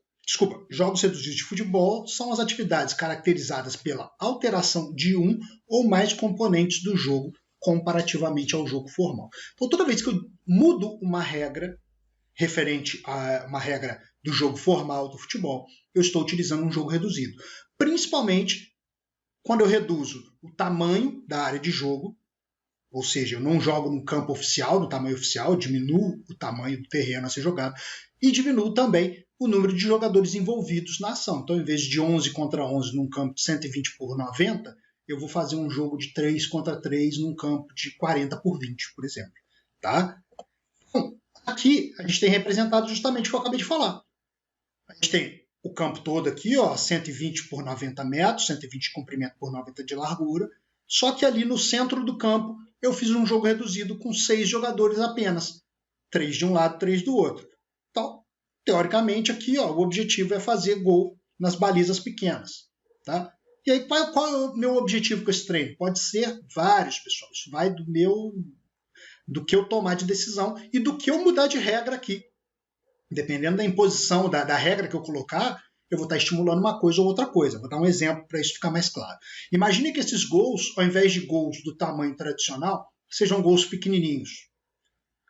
Jogos reduzidos de futebol são as atividades caracterizadas pela alteração de um ou mais componentes do jogo comparativamente ao jogo formal. Então, toda vez que eu mudo uma regra referente a uma regra do jogo formal do futebol, eu estou utilizando um jogo reduzido. Principalmente quando eu reduzo o tamanho da área de jogo, ou seja, eu não jogo no campo oficial, no tamanho oficial, eu diminuo o tamanho do terreno a ser jogado e diminuo também o número de jogadores envolvidos na ação. Então, em vez de 11 contra 11 num campo de 120 por 90, eu vou fazer um jogo de 3 contra 3 num campo de 40 por 20, por exemplo. Tá? Então, aqui a gente tem representado justamente o que eu acabei de falar. A gente tem o campo todo aqui, ó, 120 por 90 metros, 120 de comprimento por 90 de largura, só que ali no centro do campo eu fiz um jogo reduzido com 6 jogadores apenas. 3 de um lado, 3 do outro. Então, teoricamente, aqui ó, o objetivo é fazer gol nas balizas pequenas. Tá? E aí, qual é o meu objetivo com esse treino? Pode ser vários, pessoal. Isso vai do que eu tomar de decisão e do que eu mudar de regra aqui. Dependendo da imposição, da regra que eu colocar, eu vou estar estimulando uma coisa ou outra coisa. Vou dar um exemplo para isso ficar mais claro. Imagine que esses gols, ao invés de gols do tamanho tradicional, sejam gols pequenininhos.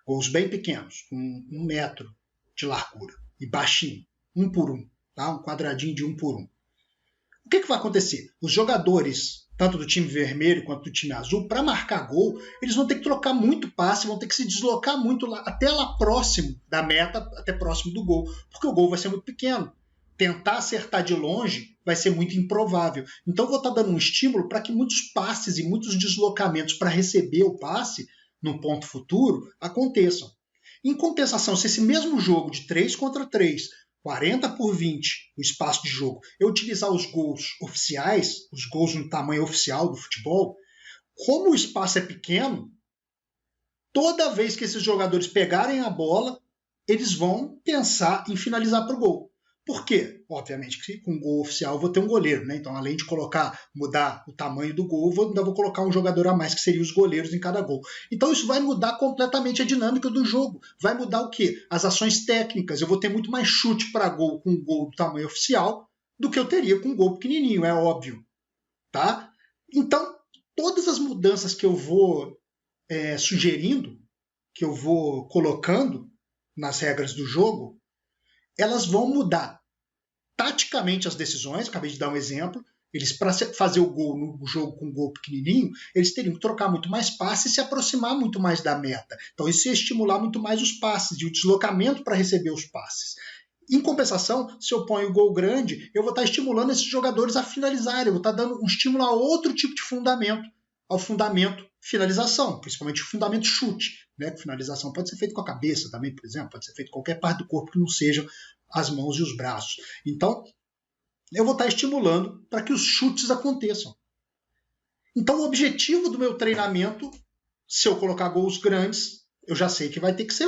Gols bem pequenos, com 1 metro de largura e baixinho, 1 por 1. Tá? Um quadradinho de 1 por 1. O que vai acontecer? Os jogadores, tanto do time vermelho quanto do time azul, para marcar gol, eles vão ter que trocar muito passe, vão ter que se deslocar muito até lá próximo da meta, até próximo do gol, porque o gol vai ser muito pequeno. Tentar acertar de longe vai ser muito improvável. Então, vou estar dando um estímulo para que muitos passes e muitos deslocamentos para receber o passe no ponto futuro aconteçam. Em compensação, se esse mesmo jogo de 3 contra 3, 40 por 20, o espaço de jogo, eu utilizar os gols oficiais, os gols no tamanho oficial do futebol, como o espaço é pequeno, toda vez que esses jogadores pegarem a bola, eles vão pensar em finalizar para o gol. Por quê? Obviamente que com o gol oficial eu vou ter um goleiro, né? Então, além de mudar o tamanho do gol, ainda vou colocar um jogador a mais, que seriam os goleiros em cada gol. Então, isso vai mudar completamente a dinâmica do jogo. Vai mudar o quê? As ações técnicas. Eu vou ter muito mais chute para gol com um gol do tamanho oficial do que eu teria com um gol pequenininho, é óbvio. Tá? Então, todas as mudanças que eu vou sugerindo, que eu vou colocando nas regras do jogo, elas vão mudar taticamente as decisões. Acabei de dar um exemplo. Eles, para fazer o gol no jogo com um gol pequenininho, eles teriam que trocar muito mais passes e se aproximar muito mais da meta. Então, isso ia estimular muito mais os passes e o deslocamento para receber os passes. Em compensação, se eu ponho o gol grande, eu vou estar estimulando esses jogadores a finalizarem. Eu vou estar dando um estímulo a outro tipo de fundamento, ao fundamento finalização, principalmente o fundamento chute. Né? Finalização pode ser feito com a cabeça também, por exemplo, pode ser feito com qualquer parte do corpo que não sejam as mãos e os braços. Então, eu vou estar estimulando para que os chutes aconteçam. Então, o objetivo do meu treinamento, se eu colocar gols grandes, eu já sei que vai ter que ser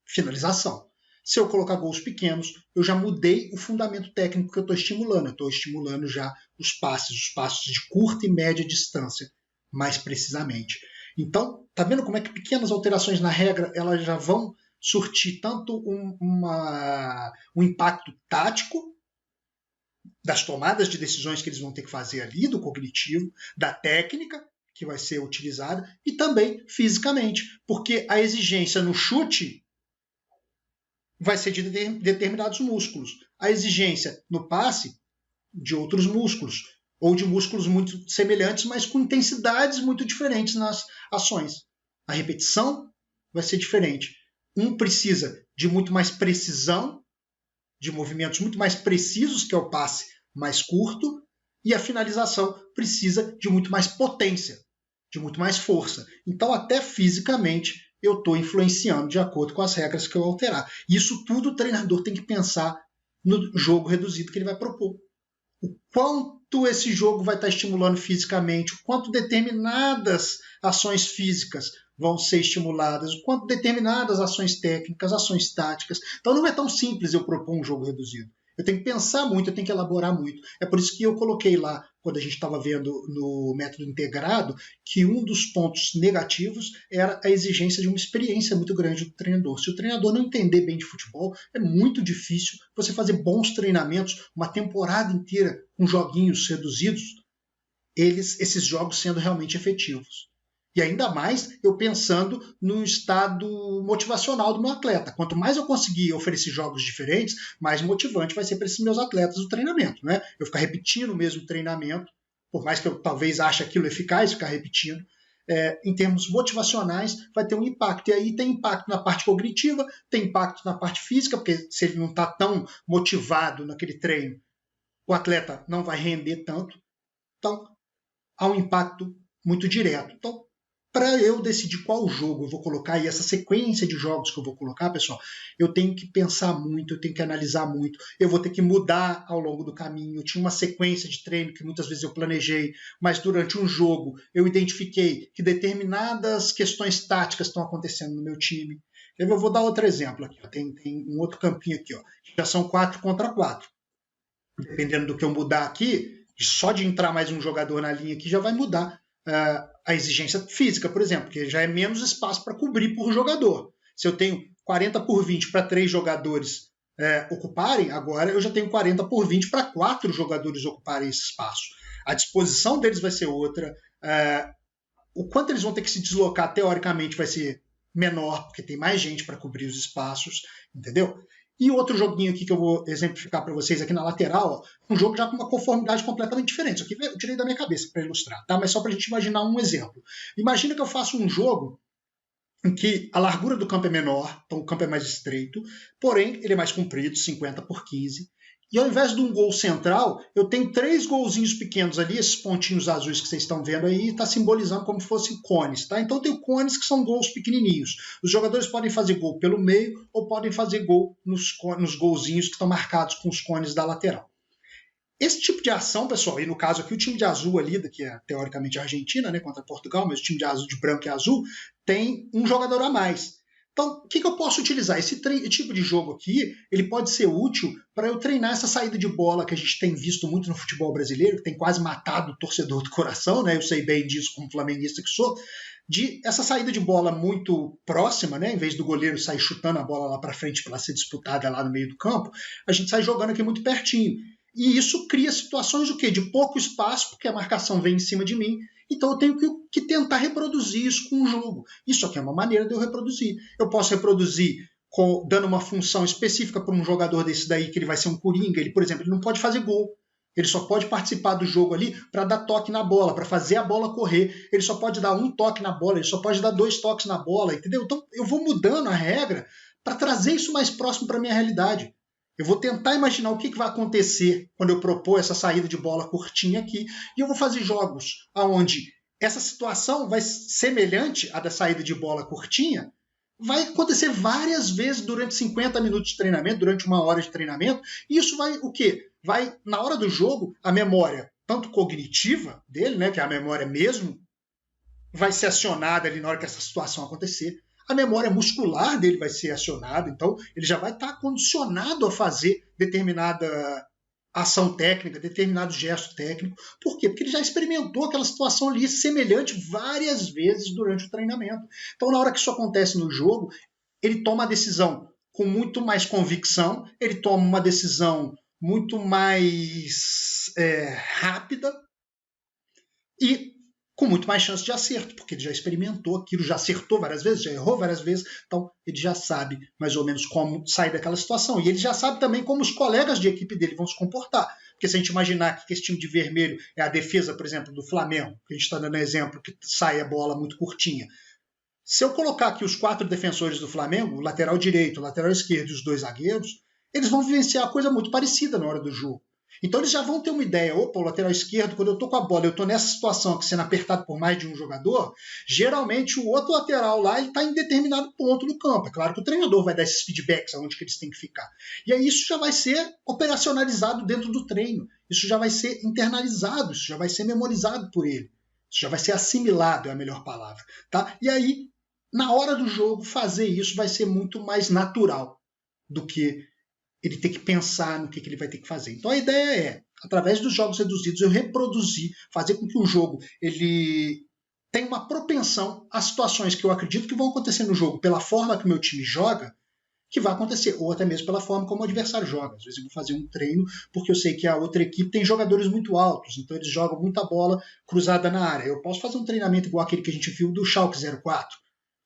finalização. Se eu colocar gols pequenos, eu já mudei o fundamento técnico que eu estou estimulando. Eu estou estimulando já os passes de curta e média distância, mais precisamente. Então, tá vendo como é que pequenas alterações na regra elas já vão surtir tanto um impacto tático das tomadas de decisões que eles vão ter que fazer ali, do cognitivo, da técnica que vai ser utilizada e também fisicamente, porque a exigência no chute vai ser de determinados músculos, a exigência no passe de outros músculos, ou de músculos muito semelhantes, mas com intensidades muito diferentes nas ações. A repetição vai ser diferente. Um precisa de muito mais precisão, de movimentos muito mais precisos, que é o passe mais curto, e a finalização precisa de muito mais potência, de muito mais força. Então, até fisicamente, eu estou influenciando de acordo com as regras que eu alterar. Isso tudo o treinador tem que pensar no jogo reduzido que ele vai propor. O quanto esse jogo vai estar estimulando fisicamente, o quanto determinadas ações físicas vão ser estimuladas, o quanto determinadas ações técnicas, ações táticas. Então não é tão simples eu propor um jogo reduzido. Eu tenho que pensar muito, eu tenho que elaborar muito. É por isso que eu coloquei lá, quando a gente estava vendo no método integrado, que um dos pontos negativos era a exigência de uma experiência muito grande do treinador. Se o treinador não entender bem de futebol, é muito difícil você fazer bons treinamentos, uma temporada inteira com joguinhos reduzidos, esses jogos sendo realmente efetivos. E ainda mais eu pensando no estado motivacional do meu atleta. Quanto mais eu conseguir oferecer jogos diferentes, mais motivante vai ser para esses meus atletas o treinamento. Né? Eu ficar repetindo o mesmo treinamento, por mais que eu talvez ache aquilo eficaz, ficar repetindo, em termos motivacionais, vai ter um impacto. E aí tem impacto na parte cognitiva, tem impacto na parte física, porque se ele não está tão motivado naquele treino, o atleta não vai render tanto. Então, há um impacto muito direto. Então, para eu decidir qual jogo eu vou colocar e essa sequência de jogos que eu vou colocar, pessoal, eu tenho que pensar muito, eu tenho que analisar muito, eu vou ter que mudar ao longo do caminho. Eu tinha uma sequência de treino que muitas vezes eu planejei, mas durante um jogo eu identifiquei que determinadas questões táticas estão acontecendo no meu time. Eu vou dar outro exemplo aqui. Ó. Tem um outro campinho aqui, ó. Já são 4 contra 4. Dependendo do que eu mudar aqui, só de entrar mais um jogador na linha aqui já vai mudar a exigência física, por exemplo, que já é menos espaço para cobrir por jogador. Se eu tenho 40 por 20 para 3 jogadores ocuparem, agora eu já tenho 40 por 20 para 4 jogadores ocuparem esse espaço. A disposição deles vai ser outra, o quanto eles vão ter que se deslocar, teoricamente, vai ser menor, porque tem mais gente para cobrir os espaços, entendeu? E outro joguinho aqui que eu vou exemplificar para vocês aqui na lateral, ó, um jogo já com uma conformidade completamente diferente. Isso aqui eu tirei da minha cabeça para ilustrar, tá? Mas só para a gente imaginar um exemplo. Imagina que eu faço um jogo em que a largura do campo é menor, então o campo é mais estreito, porém ele é mais comprido, 50 por 15. E ao invés de um gol central, eu tenho 3 golzinhos pequenos ali, esses pontinhos azuis que vocês estão vendo aí, está simbolizando como se fossem cones. Tá? Então eu tenho cones que são gols pequenininhos. Os jogadores podem fazer gol pelo meio ou podem fazer gol nos golzinhos que estão marcados com os cones da lateral. Esse tipo de ação, pessoal, e no caso aqui o time de azul ali, que é teoricamente a Argentina, né, contra Portugal, mas o time de azul, de branco e azul, tem um jogador a mais. Então, o que eu posso utilizar? Esse tipo de jogo aqui, ele pode ser útil para eu treinar essa saída de bola que a gente tem visto muito no futebol brasileiro, que tem quase matado o torcedor do coração, né? Eu sei bem disso como flamenguista que sou, de essa saída de bola muito próxima, né? Em vez do goleiro sair chutando a bola lá para frente para ela ser disputada lá no meio do campo, a gente sai jogando aqui muito pertinho. E isso cria situações o quê? De pouco espaço, porque a marcação vem em cima de mim. Então eu tenho que tentar reproduzir isso com o jogo. Isso aqui é uma maneira de eu reproduzir. Eu posso reproduzir dando uma função específica para um jogador desse daí, que ele vai ser um coringa. Ele, por exemplo, ele não pode fazer gol. Ele só pode participar do jogo ali para dar toque na bola, para fazer a bola correr. Ele só pode dar um toque na bola, ele só pode dar 2 toques na bola, entendeu? Então eu vou mudando a regra para trazer isso mais próximo para a minha realidade. Eu vou tentar imaginar o que vai acontecer quando eu propor essa saída de bola curtinha aqui. E eu vou fazer jogos onde essa situação vai ser semelhante à da saída de bola curtinha. Vai acontecer várias vezes durante 50 minutos de treinamento, durante 1 hora de treinamento. E isso vai o quê? Vai, na hora do jogo, a memória, tanto cognitiva dele, né, que é a memória mesmo, vai ser acionada ali na hora que essa situação acontecer. A memória muscular dele vai ser acionada, então ele já vai estar condicionado a fazer determinada ação técnica, determinado gesto técnico. Por quê? Porque ele já experimentou aquela situação ali semelhante várias vezes durante o treinamento. Então, na hora que isso acontece no jogo, ele toma a decisão com muito mais convicção, ele toma uma decisão muito mais rápida e com muito mais chance de acerto, porque ele já experimentou aquilo, já acertou várias vezes, já errou várias vezes, então ele já sabe mais ou menos como sair daquela situação. E ele já sabe também como os colegas de equipe dele vão se comportar. Porque se a gente imaginar que esse time de vermelho é a defesa, por exemplo, do Flamengo, que a gente está dando exemplo, que sai a bola muito curtinha. Se eu colocar aqui os 4 defensores do Flamengo, o lateral direito, o lateral esquerdo e os 2 zagueiros, eles vão vivenciar coisa muito parecida na hora do jogo. Então eles já vão ter uma ideia, opa, o lateral esquerdo, quando eu estou com a bola, eu estou nessa situação aqui sendo apertado por mais de um jogador, geralmente o outro lateral lá está em determinado ponto do campo. É claro que o treinador vai dar esses feedbacks aonde que eles têm que ficar. E aí isso já vai ser operacionalizado dentro do treino, isso já vai ser internalizado, isso já vai ser memorizado por ele, isso já vai ser assimilado, é a melhor palavra. Tá? E aí, na hora do jogo, fazer isso vai ser muito mais natural do que ele tem que pensar no que ele vai ter que fazer. Então a ideia é, através dos jogos reduzidos, eu reproduzir, fazer com que o jogo ele tenha uma propensão a situações que eu acredito que vão acontecer no jogo pela forma que o meu time joga, que vai acontecer, ou até mesmo pela forma como o adversário joga. Às vezes eu vou fazer um treino porque eu sei que a outra equipe tem jogadores muito altos, então eles jogam muita bola cruzada na área. Eu posso fazer um treinamento igual aquele que a gente viu do Schalke 04,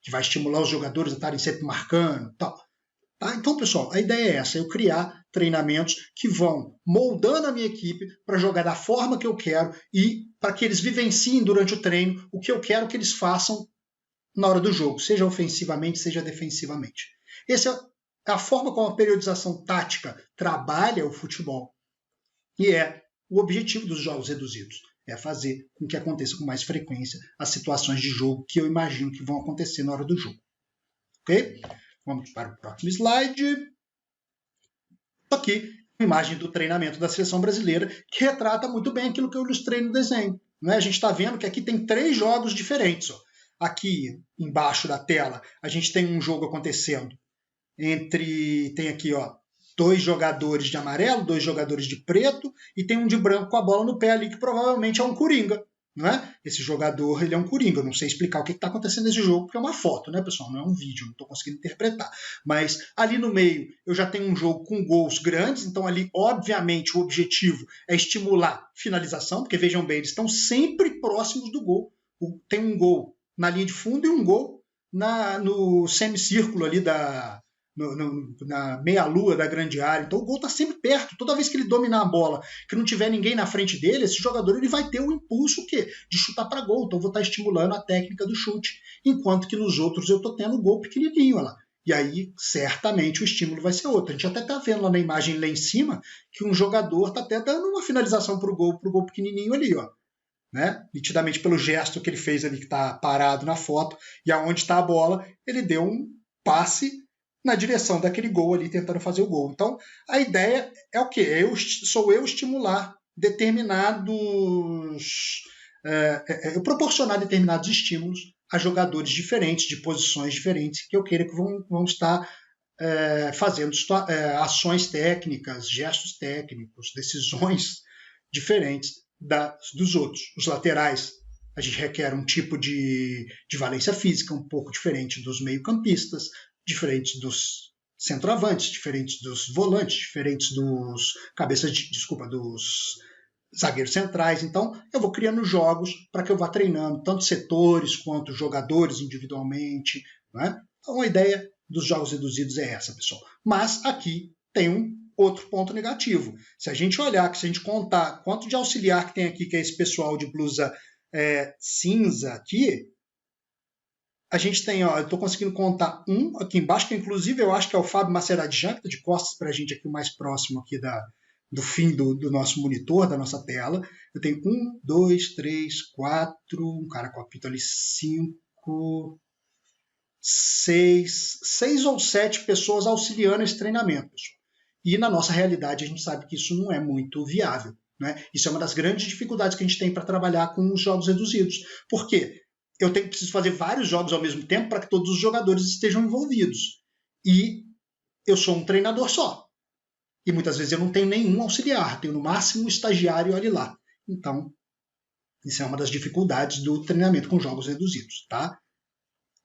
que vai estimular os jogadores a estarem sempre marcando e tal. Tá? Então, pessoal, a ideia é essa, eu criar treinamentos que vão moldando a minha equipe para jogar da forma que eu quero e para que eles vivenciem durante o treino o que eu quero que eles façam na hora do jogo, seja ofensivamente, seja defensivamente. Essa é a forma como a periodização tática trabalha o futebol e é o objetivo dos jogos reduzidos, é fazer com que aconteça com mais frequência as situações de jogo que eu imagino que vão acontecer na hora do jogo. Ok? Vamos para o próximo slide. Aqui, a imagem do treinamento da seleção brasileira, que retrata muito bem aquilo que eu ilustrei no desenho. A gente está vendo que aqui tem 3 jogos diferentes. Aqui, embaixo da tela, a gente tem um jogo acontecendo tem aqui 2 jogadores de amarelo, 2 jogadores de preto, e tem um de branco com a bola no pé ali, que provavelmente é um coringa. Não é? Esse jogador ele é um coringa. Eu não sei explicar o que está acontecendo nesse jogo, porque é uma foto, né, pessoal? Não é um vídeo, não estou conseguindo interpretar. Mas ali no meio eu já tenho um jogo com gols grandes, então ali, obviamente, o objetivo é estimular finalização, porque vejam bem, eles estão sempre próximos do gol. Tem um gol na linha de fundo e um gol no semicírculo ali na meia-lua da grande área. Então o gol está sempre perto. Toda vez que ele dominar a bola, que não tiver ninguém na frente dele, esse jogador ele vai ter o impulso de chutar para gol. Então eu vou estar estimulando a técnica do chute. Enquanto que nos outros eu estou tendo o gol pequenininho. Olha lá. E aí, certamente, o estímulo vai ser outro. A gente até está vendo lá na imagem lá em cima que um jogador está até dando uma finalização para o gol pequenininho ali, ó. Né? Nitidamente pelo gesto que ele fez ali, que está parado na foto, e aonde está a bola, ele deu um passe na direção daquele gol ali, tentando fazer o gol. Então, a ideia é o quê? Sou eu estimular eu proporcionar determinados estímulos a jogadores diferentes, de posições diferentes, que eu queira que vão estar fazendo ações técnicas, gestos técnicos, decisões diferentes dos outros. Os laterais, a gente requer um tipo de valência física um pouco diferente dos meio-campistas, diferentes dos centroavantes, diferentes dos volantes, diferentes dos dos zagueiros centrais. Então, eu vou criando jogos para que eu vá treinando tanto setores quanto jogadores individualmente. Né? Então, a ideia dos jogos reduzidos é essa, pessoal. Mas aqui tem um outro ponto negativo. Se a gente olhar, se a gente contar quanto de auxiliar que tem aqui, que é esse pessoal de blusa cinza aqui, a gente tem, eu estou conseguindo contar um aqui embaixo, que inclusive eu acho que é o Fábio Maceradjan, que está de costas para a gente aqui, o mais próximo aqui do fim do nosso monitor, da nossa tela. Eu tenho 1, 2, 3, 4, um cara com apito ali, 5, 6 ou 7 pessoas auxiliando esse treinamento, pessoal. E na nossa realidade a gente sabe que isso não é muito viável. Né? Isso é uma das grandes dificuldades que a gente tem para trabalhar com os jogos reduzidos. Por quê? Eu preciso fazer vários jogos ao mesmo tempo para que todos os jogadores estejam envolvidos. E eu sou um treinador só. E muitas vezes eu não tenho nenhum auxiliar, tenho no máximo um estagiário, olhe lá. Então, isso é uma das dificuldades do treinamento com jogos reduzidos, tá?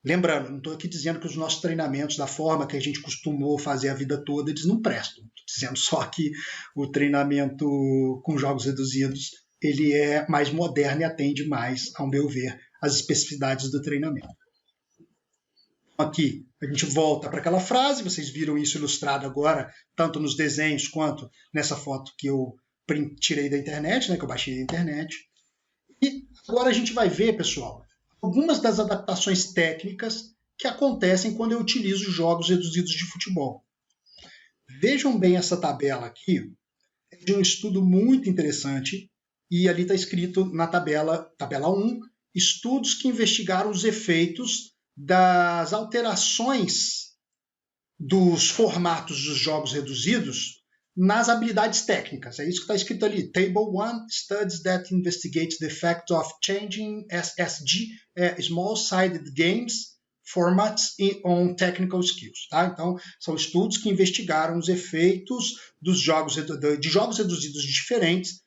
Lembrando, não estou aqui dizendo que os nossos treinamentos, da forma que a gente costumou fazer a vida toda, eles não prestam. Estou dizendo só que o treinamento com jogos reduzidos, ele é mais moderno e atende mais, ao meu ver, às especificidades do treinamento. Aqui, a gente volta para aquela frase, vocês viram isso ilustrado agora, tanto nos desenhos quanto nessa foto que eu tirei da internet, né, que eu baixei da internet. E agora a gente vai ver, pessoal, algumas das adaptações técnicas que acontecem quando eu utilizo jogos reduzidos de futebol. Vejam bem essa tabela aqui, é de um estudo muito interessante, e ali está escrito na tabela 1, estudos que investigaram os efeitos das alterações dos formatos dos jogos reduzidos nas habilidades técnicas. É isso que está escrito ali. Table 1, studies that investigate the effect of changing SSG, small-sided games, formats on technical skills. Tá? Então, são estudos que investigaram os efeitos de jogos reduzidos diferentes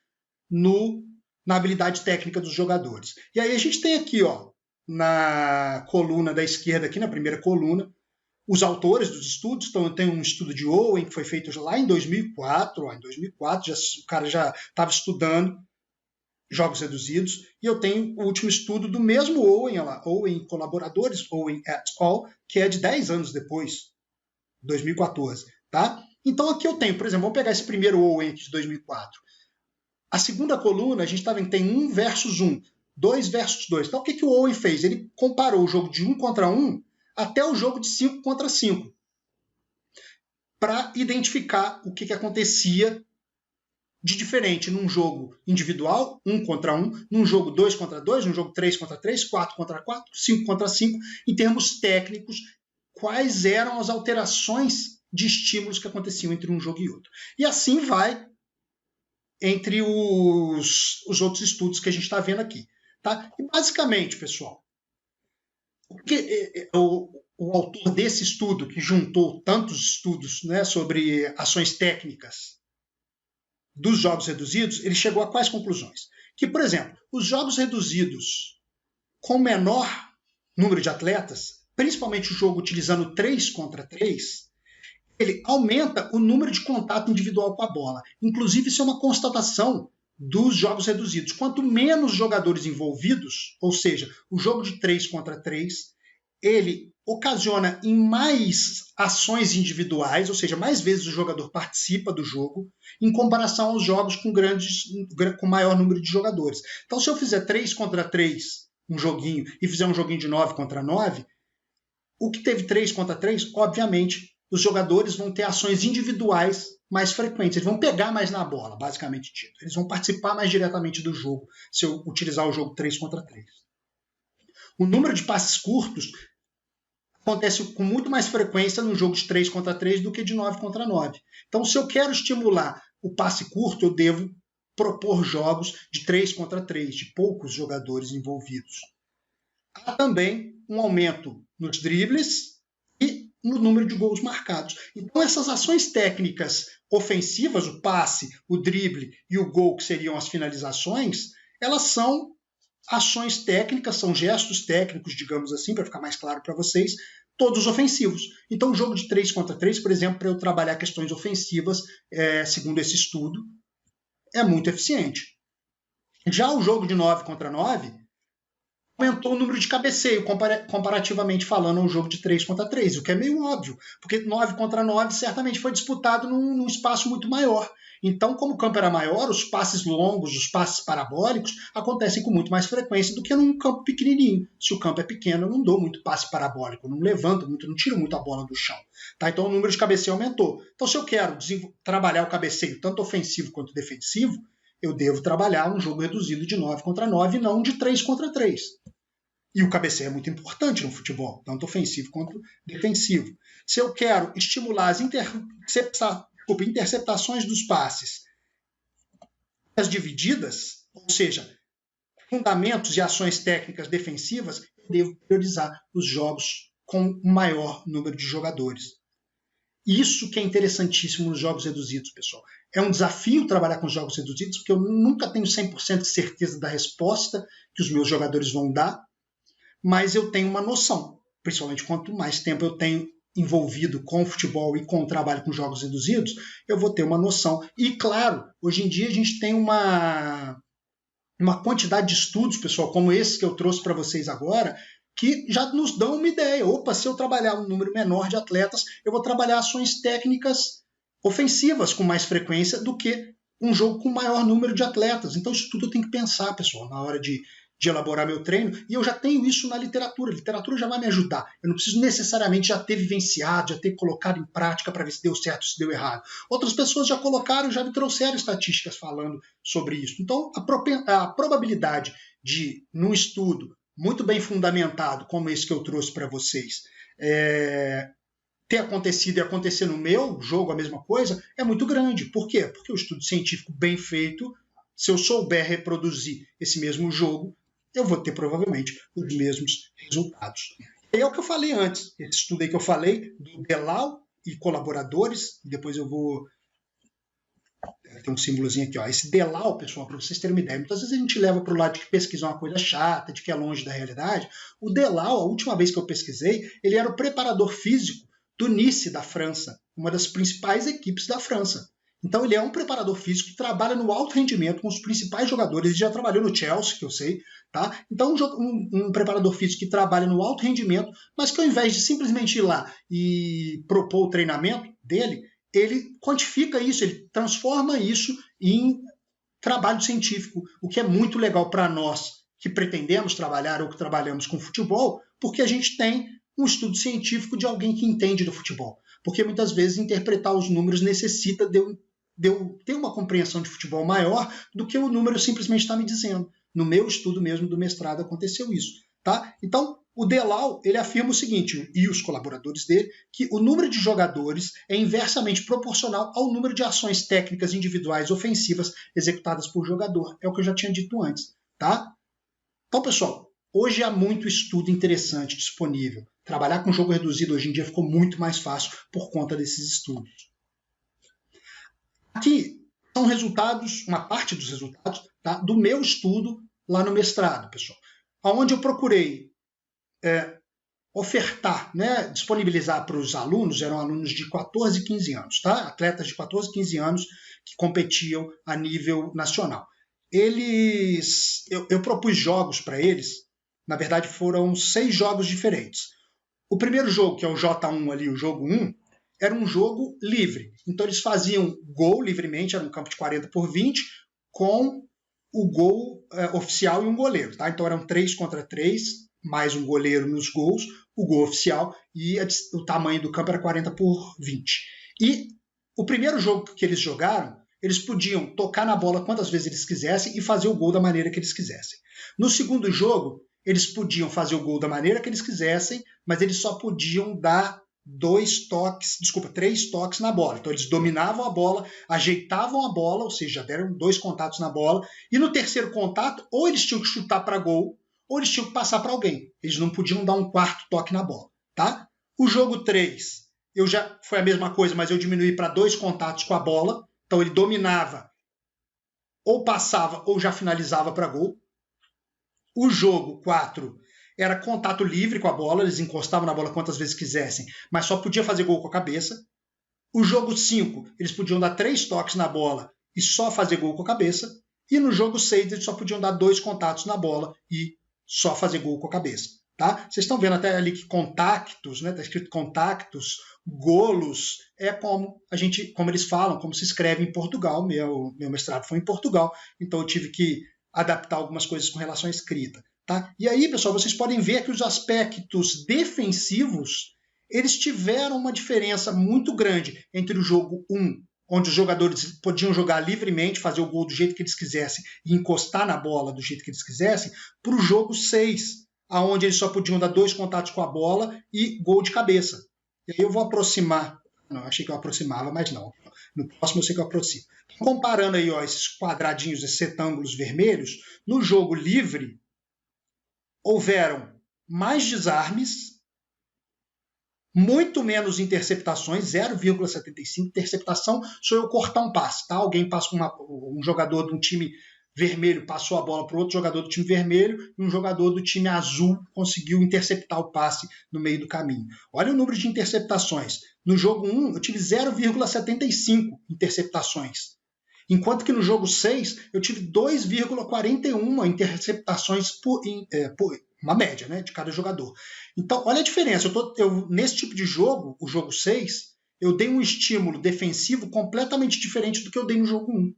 na habilidade técnica dos jogadores. E aí a gente tem aqui, ó, na coluna da esquerda, aqui na primeira coluna, os autores dos estudos. Então, eu tenho um estudo de Owen, que foi feito lá em 2004. Em 2004, o cara já estava estudando jogos reduzidos. E eu tenho o último estudo do mesmo Owen, lá, Owen e colaboradores, Owen et al., que é de 10 anos depois, 2014. Tá? Então, aqui eu tenho, por exemplo, vamos pegar esse primeiro Owen aqui de 2004. A segunda coluna, a gente está vendo que tem 1 versus 1, 2 versus 2. Então, o que o Owen fez? Ele comparou o jogo de 1 contra 1 até o jogo de 5 contra 5, para identificar o que acontecia de diferente num jogo individual, 1 contra 1, num jogo 2 contra 2, num jogo 3 contra 3, 4 contra 4, 5 contra 5, em termos técnicos, quais eram as alterações de estímulos que aconteciam entre um jogo e outro. E assim vai entre os outros estudos que a gente está vendo aqui. Tá? E basicamente, pessoal, o autor desse estudo, que juntou tantos estudos, né, sobre ações técnicas dos jogos reduzidos, ele chegou a quais conclusões? Que, por exemplo, os jogos reduzidos com menor número de atletas, principalmente o jogo utilizando 3 contra 3, ele aumenta o número de contato individual com a bola. Inclusive, isso é uma constatação dos jogos reduzidos. Quanto menos jogadores envolvidos, ou seja, o jogo de 3 contra 3, ele ocasiona em mais ações individuais, ou seja, mais vezes o jogador participa do jogo, em comparação aos jogos com maior número de jogadores. Então, se eu fizer 3 contra 3, um joguinho, e fizer um joguinho de 9 contra 9, o que teve 3 contra 3, obviamente, os jogadores vão ter ações individuais mais frequentes, eles vão pegar mais na bola, basicamente dito. Eles vão participar mais diretamente do jogo, se eu utilizar o jogo 3 contra 3. O número de passes curtos acontece com muito mais frequência no jogo de 3 contra 3 do que de 9 contra 9. Então, se eu quero estimular o passe curto, eu devo propor jogos de 3 contra 3, de poucos jogadores envolvidos. Há também um aumento nos dribles e no número de gols marcados. Então, essas ações técnicas ofensivas, o passe, o drible e o gol, que seriam as finalizações, elas são ações técnicas, são gestos técnicos, digamos assim, para ficar mais claro para vocês, todos ofensivos. Então, o jogo de 3 contra 3, por exemplo, para eu trabalhar questões ofensivas, segundo esse estudo, é muito eficiente. Já o jogo de 9 contra 9 aumentou o número de cabeceio, comparativamente falando ao jogo de 3 contra 3, o que é meio óbvio, porque 9 contra 9 certamente foi disputado num espaço muito maior. Então, como o campo era maior, os passes longos, os passes parabólicos acontecem com muito mais frequência do que num campo pequenininho. Se o campo é pequeno, eu não dou muito passe parabólico, eu não levanto muito, não tiro muito a bola do chão. Tá? Então, o número de cabeceio aumentou. Então, se eu quero trabalhar o cabeceio tanto ofensivo quanto defensivo, eu devo trabalhar um jogo reduzido de 9 contra 9 e não de 3 contra 3. E o cabeceio é muito importante no futebol, tanto ofensivo quanto defensivo. Se eu quero estimular as interceptações dos passes, as divididas, ou seja, fundamentos e ações técnicas defensivas, eu devo priorizar os jogos com um maior número de jogadores. Isso que é interessantíssimo nos jogos reduzidos, pessoal. É um desafio trabalhar com jogos reduzidos, porque eu nunca tenho 100% de certeza da resposta que os meus jogadores vão dar, mas eu tenho uma noção, principalmente quanto mais tempo eu tenho envolvido com o futebol e com o trabalho com jogos reduzidos, eu vou ter uma noção. E, claro, hoje em dia a gente tem uma quantidade de estudos, pessoal, como esse que eu trouxe para vocês agora, que já nos dão uma ideia. Opa, se eu trabalhar um número menor de atletas, eu vou trabalhar ações técnicas ofensivas com mais frequência do que um jogo com maior número de atletas. Então, isso tudo eu tenho que pensar, pessoal, na hora de elaborar meu treino, e eu já tenho isso na literatura. A literatura já vai me ajudar. Eu não preciso necessariamente já ter vivenciado, já ter colocado em prática para ver se deu certo ou se deu errado. Outras pessoas já colocaram, já me trouxeram estatísticas falando sobre isso. Então, a probabilidade de, num estudo muito bem fundamentado, como esse que eu trouxe para vocês, ter acontecido e acontecer no meu jogo a mesma coisa, é muito grande. Por quê? Porque o estudo científico bem feito, se eu souber reproduzir esse mesmo jogo, eu vou ter provavelmente os mesmos resultados. E é o que eu falei antes, esse estudo aí que eu falei, do Delau e colaboradores, depois eu vou... Tem um símbolozinho aqui, ó. Esse Delau, pessoal, para vocês terem uma ideia, muitas vezes a gente leva para o lado de que pesquisa é uma coisa chata, de que é longe da realidade. O Delau, a última vez que eu pesquisei, ele era o preparador físico do Nice, da França, uma das principais equipes da França. Então ele é um preparador físico que trabalha no alto rendimento com os principais jogadores, ele já trabalhou no Chelsea, que eu sei, tá? Então um preparador físico que trabalha no alto rendimento, mas que ao invés de simplesmente ir lá e propor o treinamento dele, ele quantifica isso, ele transforma isso em trabalho científico, o que é muito legal para nós que pretendemos trabalhar ou que trabalhamos com futebol, porque a gente tem um estudo científico de alguém que entende do futebol. Porque muitas vezes interpretar os números necessita de eu ter uma compreensão de futebol maior do que o número simplesmente está me dizendo. No meu estudo mesmo do mestrado aconteceu isso. Tá? Então, o Delau ele afirma o seguinte, e os colaboradores dele, que o número de jogadores é inversamente proporcional ao número de ações técnicas individuais ofensivas executadas por jogador. É o que eu já tinha dito antes. Tá? Então, pessoal, hoje há muito estudo interessante disponível. Trabalhar com jogo reduzido hoje em dia ficou muito mais fácil por conta desses estudos. Aqui são resultados, uma parte dos resultados, tá, do meu estudo lá no mestrado, pessoal. Onde eu procurei ofertar, né, disponibilizar para os alunos, eram alunos de 14 e 15 anos, tá? Atletas de 14 e 15 anos que competiam a nível nacional. Eu propus jogos para eles, na verdade foram 6 jogos diferentes. O primeiro jogo, que é o J1 ali, o jogo 1, era um jogo livre. Então eles faziam gol livremente, era um campo de 40 por 20, com o gol oficial e um goleiro. Tá? Então eram 3 contra 3, mais um goleiro nos gols, o gol oficial, e o tamanho do campo era 40 por 20. E o primeiro jogo que eles jogaram, eles podiam tocar na bola quantas vezes eles quisessem e fazer o gol da maneira que eles quisessem. No segundo jogo, eles podiam fazer o gol da maneira que eles quisessem, mas eles só podiam dar 3 toques na bola. Então eles dominavam a bola, ajeitavam a bola, ou seja, deram 2 contatos na bola, e no terceiro contato, ou eles tinham que chutar para gol, ou eles tinham que passar para alguém. Eles não podiam dar um 4º toque na bola. Tá? O jogo 3, foi a mesma coisa, mas eu diminuí para 2 contatos com a bola, então ele dominava, ou passava, ou já finalizava para gol. O jogo 4 era contato livre com a bola, eles encostavam na bola quantas vezes quisessem, mas só podia fazer gol com a cabeça. O jogo 5, eles podiam dar 3 toques na bola e só fazer gol com a cabeça. E no jogo 6, eles só podiam dar 2 contatos na bola e só fazer gol com a cabeça. Tá? Vocês estão vendo até ali que contactos, né? Está escrito contactos, golos, é como eles falam, como se escreve em Portugal. Meu mestrado foi em Portugal, então eu tive que adaptar algumas coisas com relação à escrita. Tá? E aí, pessoal, vocês podem ver que os aspectos defensivos eles tiveram uma diferença muito grande entre o jogo 1, onde os jogadores podiam jogar livremente, fazer o gol do jeito que eles quisessem e encostar na bola do jeito que eles quisessem, para o jogo 6, onde eles só podiam dar 2 contatos com a bola e gol de cabeça. E aí eu vou aproximar. Não, achei que eu aproximava, mas não. No próximo eu sei que eu aproximo. Comparando aí, ó, esses quadradinhos, esses retângulos vermelhos, no jogo livre, houveram mais desarmes, muito menos interceptações, 0,75. Interceptação sou eu cortar um passe, tá? Alguém passa um jogador de um time vermelho passou a bola para outro jogador do time vermelho e um jogador do time azul conseguiu interceptar o passe no meio do caminho. Olha o número de interceptações. No jogo 1, eu tive 0,75 interceptações. Enquanto que no jogo 6, eu tive 2,41 interceptações por uma média, né, de cada jogador. Então, olha a diferença. Nesse tipo de jogo, o jogo 6, eu dei um estímulo defensivo completamente diferente do que eu dei no jogo 1.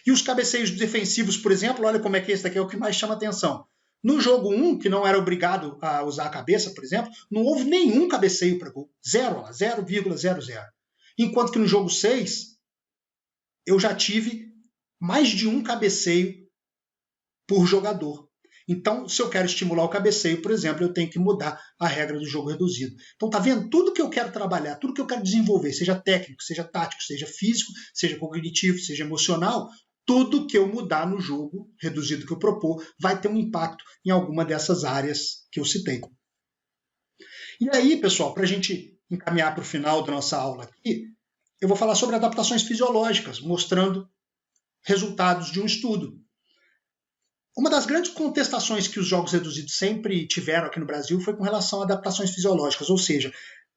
E os cabeceios defensivos, por exemplo, olha como é que esse daqui é o que mais chama atenção. No jogo 1, que não era obrigado a usar a cabeça, por exemplo, não houve nenhum cabeceio para gol. 0,00. Enquanto que no jogo 6, eu já tive mais de um cabeceio por jogador. Então, se eu quero estimular o cabeceio, por exemplo, eu tenho que mudar a regra do jogo reduzido. Então, tá vendo? Tudo que eu quero trabalhar, tudo que eu quero desenvolver, seja técnico, seja tático, seja físico, seja cognitivo, seja emocional, tudo que eu mudar no jogo reduzido que eu propor vai ter um impacto em alguma dessas áreas que eu citei. E aí, pessoal, para a gente encaminhar para o final da nossa aula aqui, eu vou falar sobre adaptações fisiológicas, mostrando resultados de um estudo. Uma das grandes contestações que os jogos reduzidos sempre tiveram aqui no Brasil foi com relação a adaptações fisiológicas, ou seja,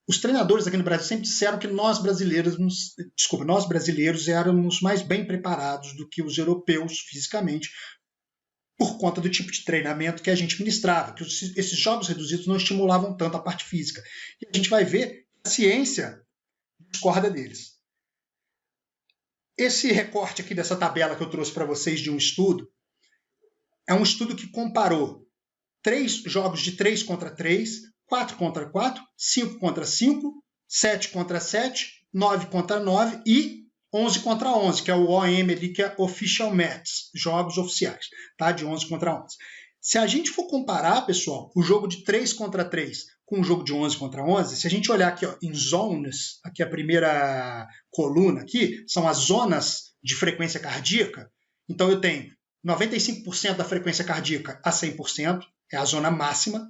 os treinadores aqui no Brasil sempre disseram que nós brasileiros éramos mais bem preparados do que os europeus fisicamente, por conta do tipo de treinamento que a gente ministrava, que esses jogos reduzidos não estimulavam tanto a parte física. E a gente vai ver que a ciência discorda deles. Esse recorte aqui dessa tabela que eu trouxe para vocês de um estudo, é um estudo que comparou 3 jogos de 3 contra 3, 4 contra 4, 5 contra 5, 7 contra 7, 9 contra 9 e 11 contra 11, que é o OM ali, que é Official Matches, jogos oficiais, tá? De 11 contra 11. Se a gente for comparar, pessoal, o jogo de 3 contra 3 com o jogo de 11 contra 11, se a gente olhar aqui ó, em zones, aqui a primeira coluna aqui, são as zonas de frequência cardíaca, então eu tenho 95% da frequência cardíaca a 100%, é a zona máxima.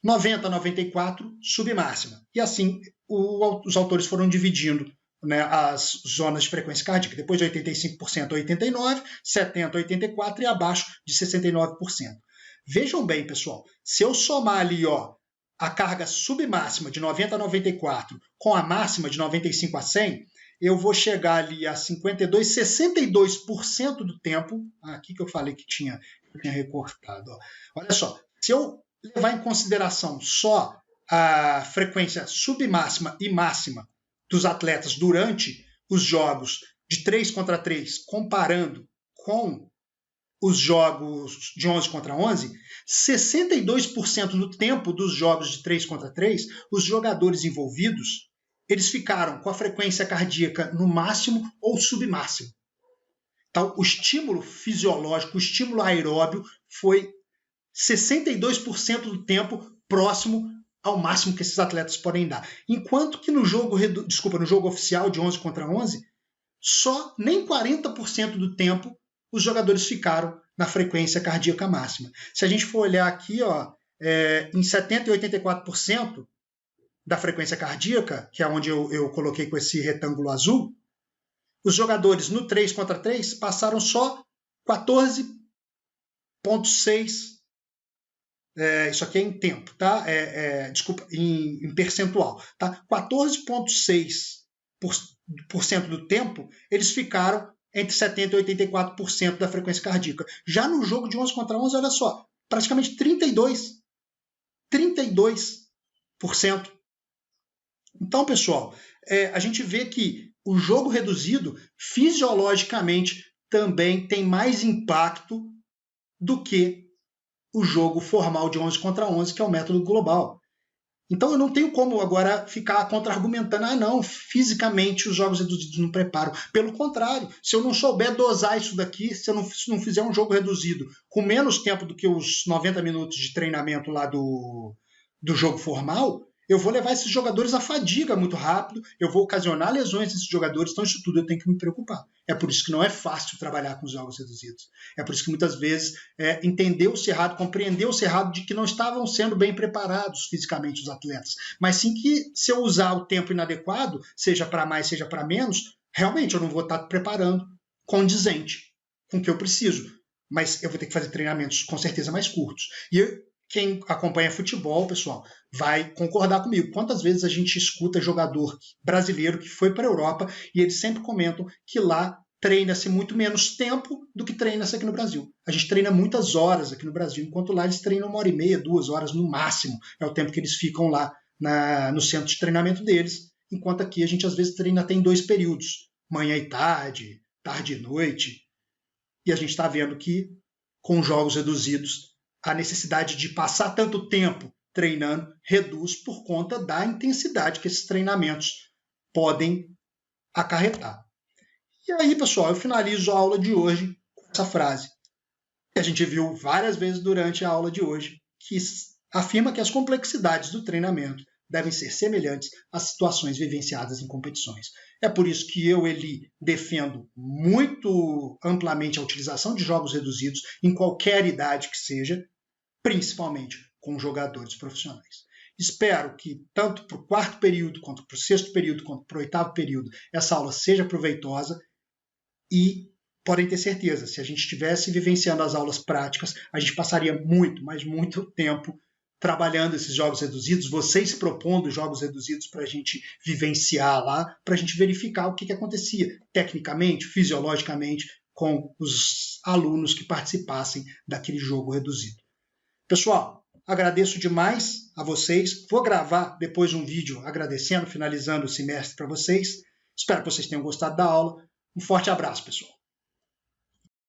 90 a 94%, submáxima. E assim, os autores foram dividindo, né, as zonas de frequência cardíaca. Depois de 85% a 89%, 70% a 84% e abaixo de 69%. Vejam bem, pessoal, se eu somar ali ó, a carga submáxima de 90 a 94% com a máxima de 95 a 100%, eu vou chegar ali a 62% do tempo. Aqui que eu falei que tinha recortado. Ó. Olha só, se eu levar em consideração só a frequência submáxima e máxima dos atletas durante os jogos de 3 contra 3, comparando com os jogos de 11 contra 11, 62% do tempo dos jogos de 3 contra 3, os jogadores envolvidos eles ficaram com a frequência cardíaca no máximo ou submáximo. Então, o estímulo fisiológico, o estímulo aeróbio foi 62% do tempo próximo ao máximo que esses atletas podem dar. Enquanto que no jogo oficial de 11 contra 11, só nem 40% do tempo os jogadores ficaram na frequência cardíaca máxima. Se a gente for olhar aqui, ó, em 70% e 84%, da frequência cardíaca, que é onde eu coloquei com esse retângulo azul, os jogadores no 3 contra 3 passaram só 14,6%. Isso aqui é em tempo, tá? Desculpa, em percentual. Tá? 14,6% do tempo, eles ficaram entre 70% e 84% da frequência cardíaca. Já no jogo de 11 contra 11, olha só, praticamente 32%. Então, pessoal, a gente vê que o jogo reduzido, fisiologicamente, também tem mais impacto do que o jogo formal de 11 contra 11, que é o método global. Então, eu não tenho como agora ficar contra-argumentando, não, fisicamente os jogos reduzidos não preparam. Pelo contrário, se eu não souber dosar isso daqui, se eu não fizer um jogo reduzido com menos tempo do que os 90 minutos de treinamento lá do jogo formal, eu vou levar esses jogadores à fadiga muito rápido, eu vou ocasionar lesões desses jogadores, então isso tudo eu tenho que me preocupar. É por isso que não é fácil trabalhar com os jogos reduzidos. É por isso que muitas vezes entendeu-se errado, compreendeu-se errado de que não estavam sendo bem preparados fisicamente os atletas, mas sim que se eu usar o tempo inadequado, seja para mais, seja para menos, realmente eu não vou estar preparando condizente com o que eu preciso, mas eu vou ter que fazer treinamentos com certeza mais curtos. E quem acompanha futebol, pessoal, vai concordar comigo. Quantas vezes a gente escuta jogador brasileiro que foi para a Europa e eles sempre comentam que lá treina-se muito menos tempo do que treina-se aqui no Brasil. A gente treina muitas horas aqui no Brasil, enquanto lá eles treinam 1h30, 2 horas no máximo. É o tempo que eles ficam lá no centro de treinamento deles, enquanto aqui a gente às vezes treina até em 2 períodos, manhã e tarde, tarde e noite. E a gente está vendo que com jogos reduzidos a necessidade de passar tanto tempo treinando reduz por conta da intensidade que esses treinamentos podem acarretar. E aí, pessoal, eu finalizo a aula de hoje com essa frase que a gente viu várias vezes durante a aula de hoje, que afirma que as complexidades do treinamento devem ser semelhantes às situações vivenciadas em competições. É por isso que eu, Eli, defendo muito amplamente a utilização de jogos reduzidos em qualquer idade que seja, principalmente com jogadores profissionais. Espero que tanto para o 4º período, quanto para o 6º período, quanto para o 8º período, essa aula seja proveitosa e podem ter certeza, se a gente estivesse vivenciando as aulas práticas, a gente passaria muito, mas muito tempo trabalhando esses jogos reduzidos, vocês propondo jogos reduzidos para a gente vivenciar lá, para a gente verificar o que acontecia tecnicamente, fisiologicamente, com os alunos que participassem daquele jogo reduzido. Pessoal, agradeço demais a vocês. Vou gravar depois um vídeo agradecendo, finalizando o semestre para vocês. Espero que vocês tenham gostado da aula. Um forte abraço, pessoal.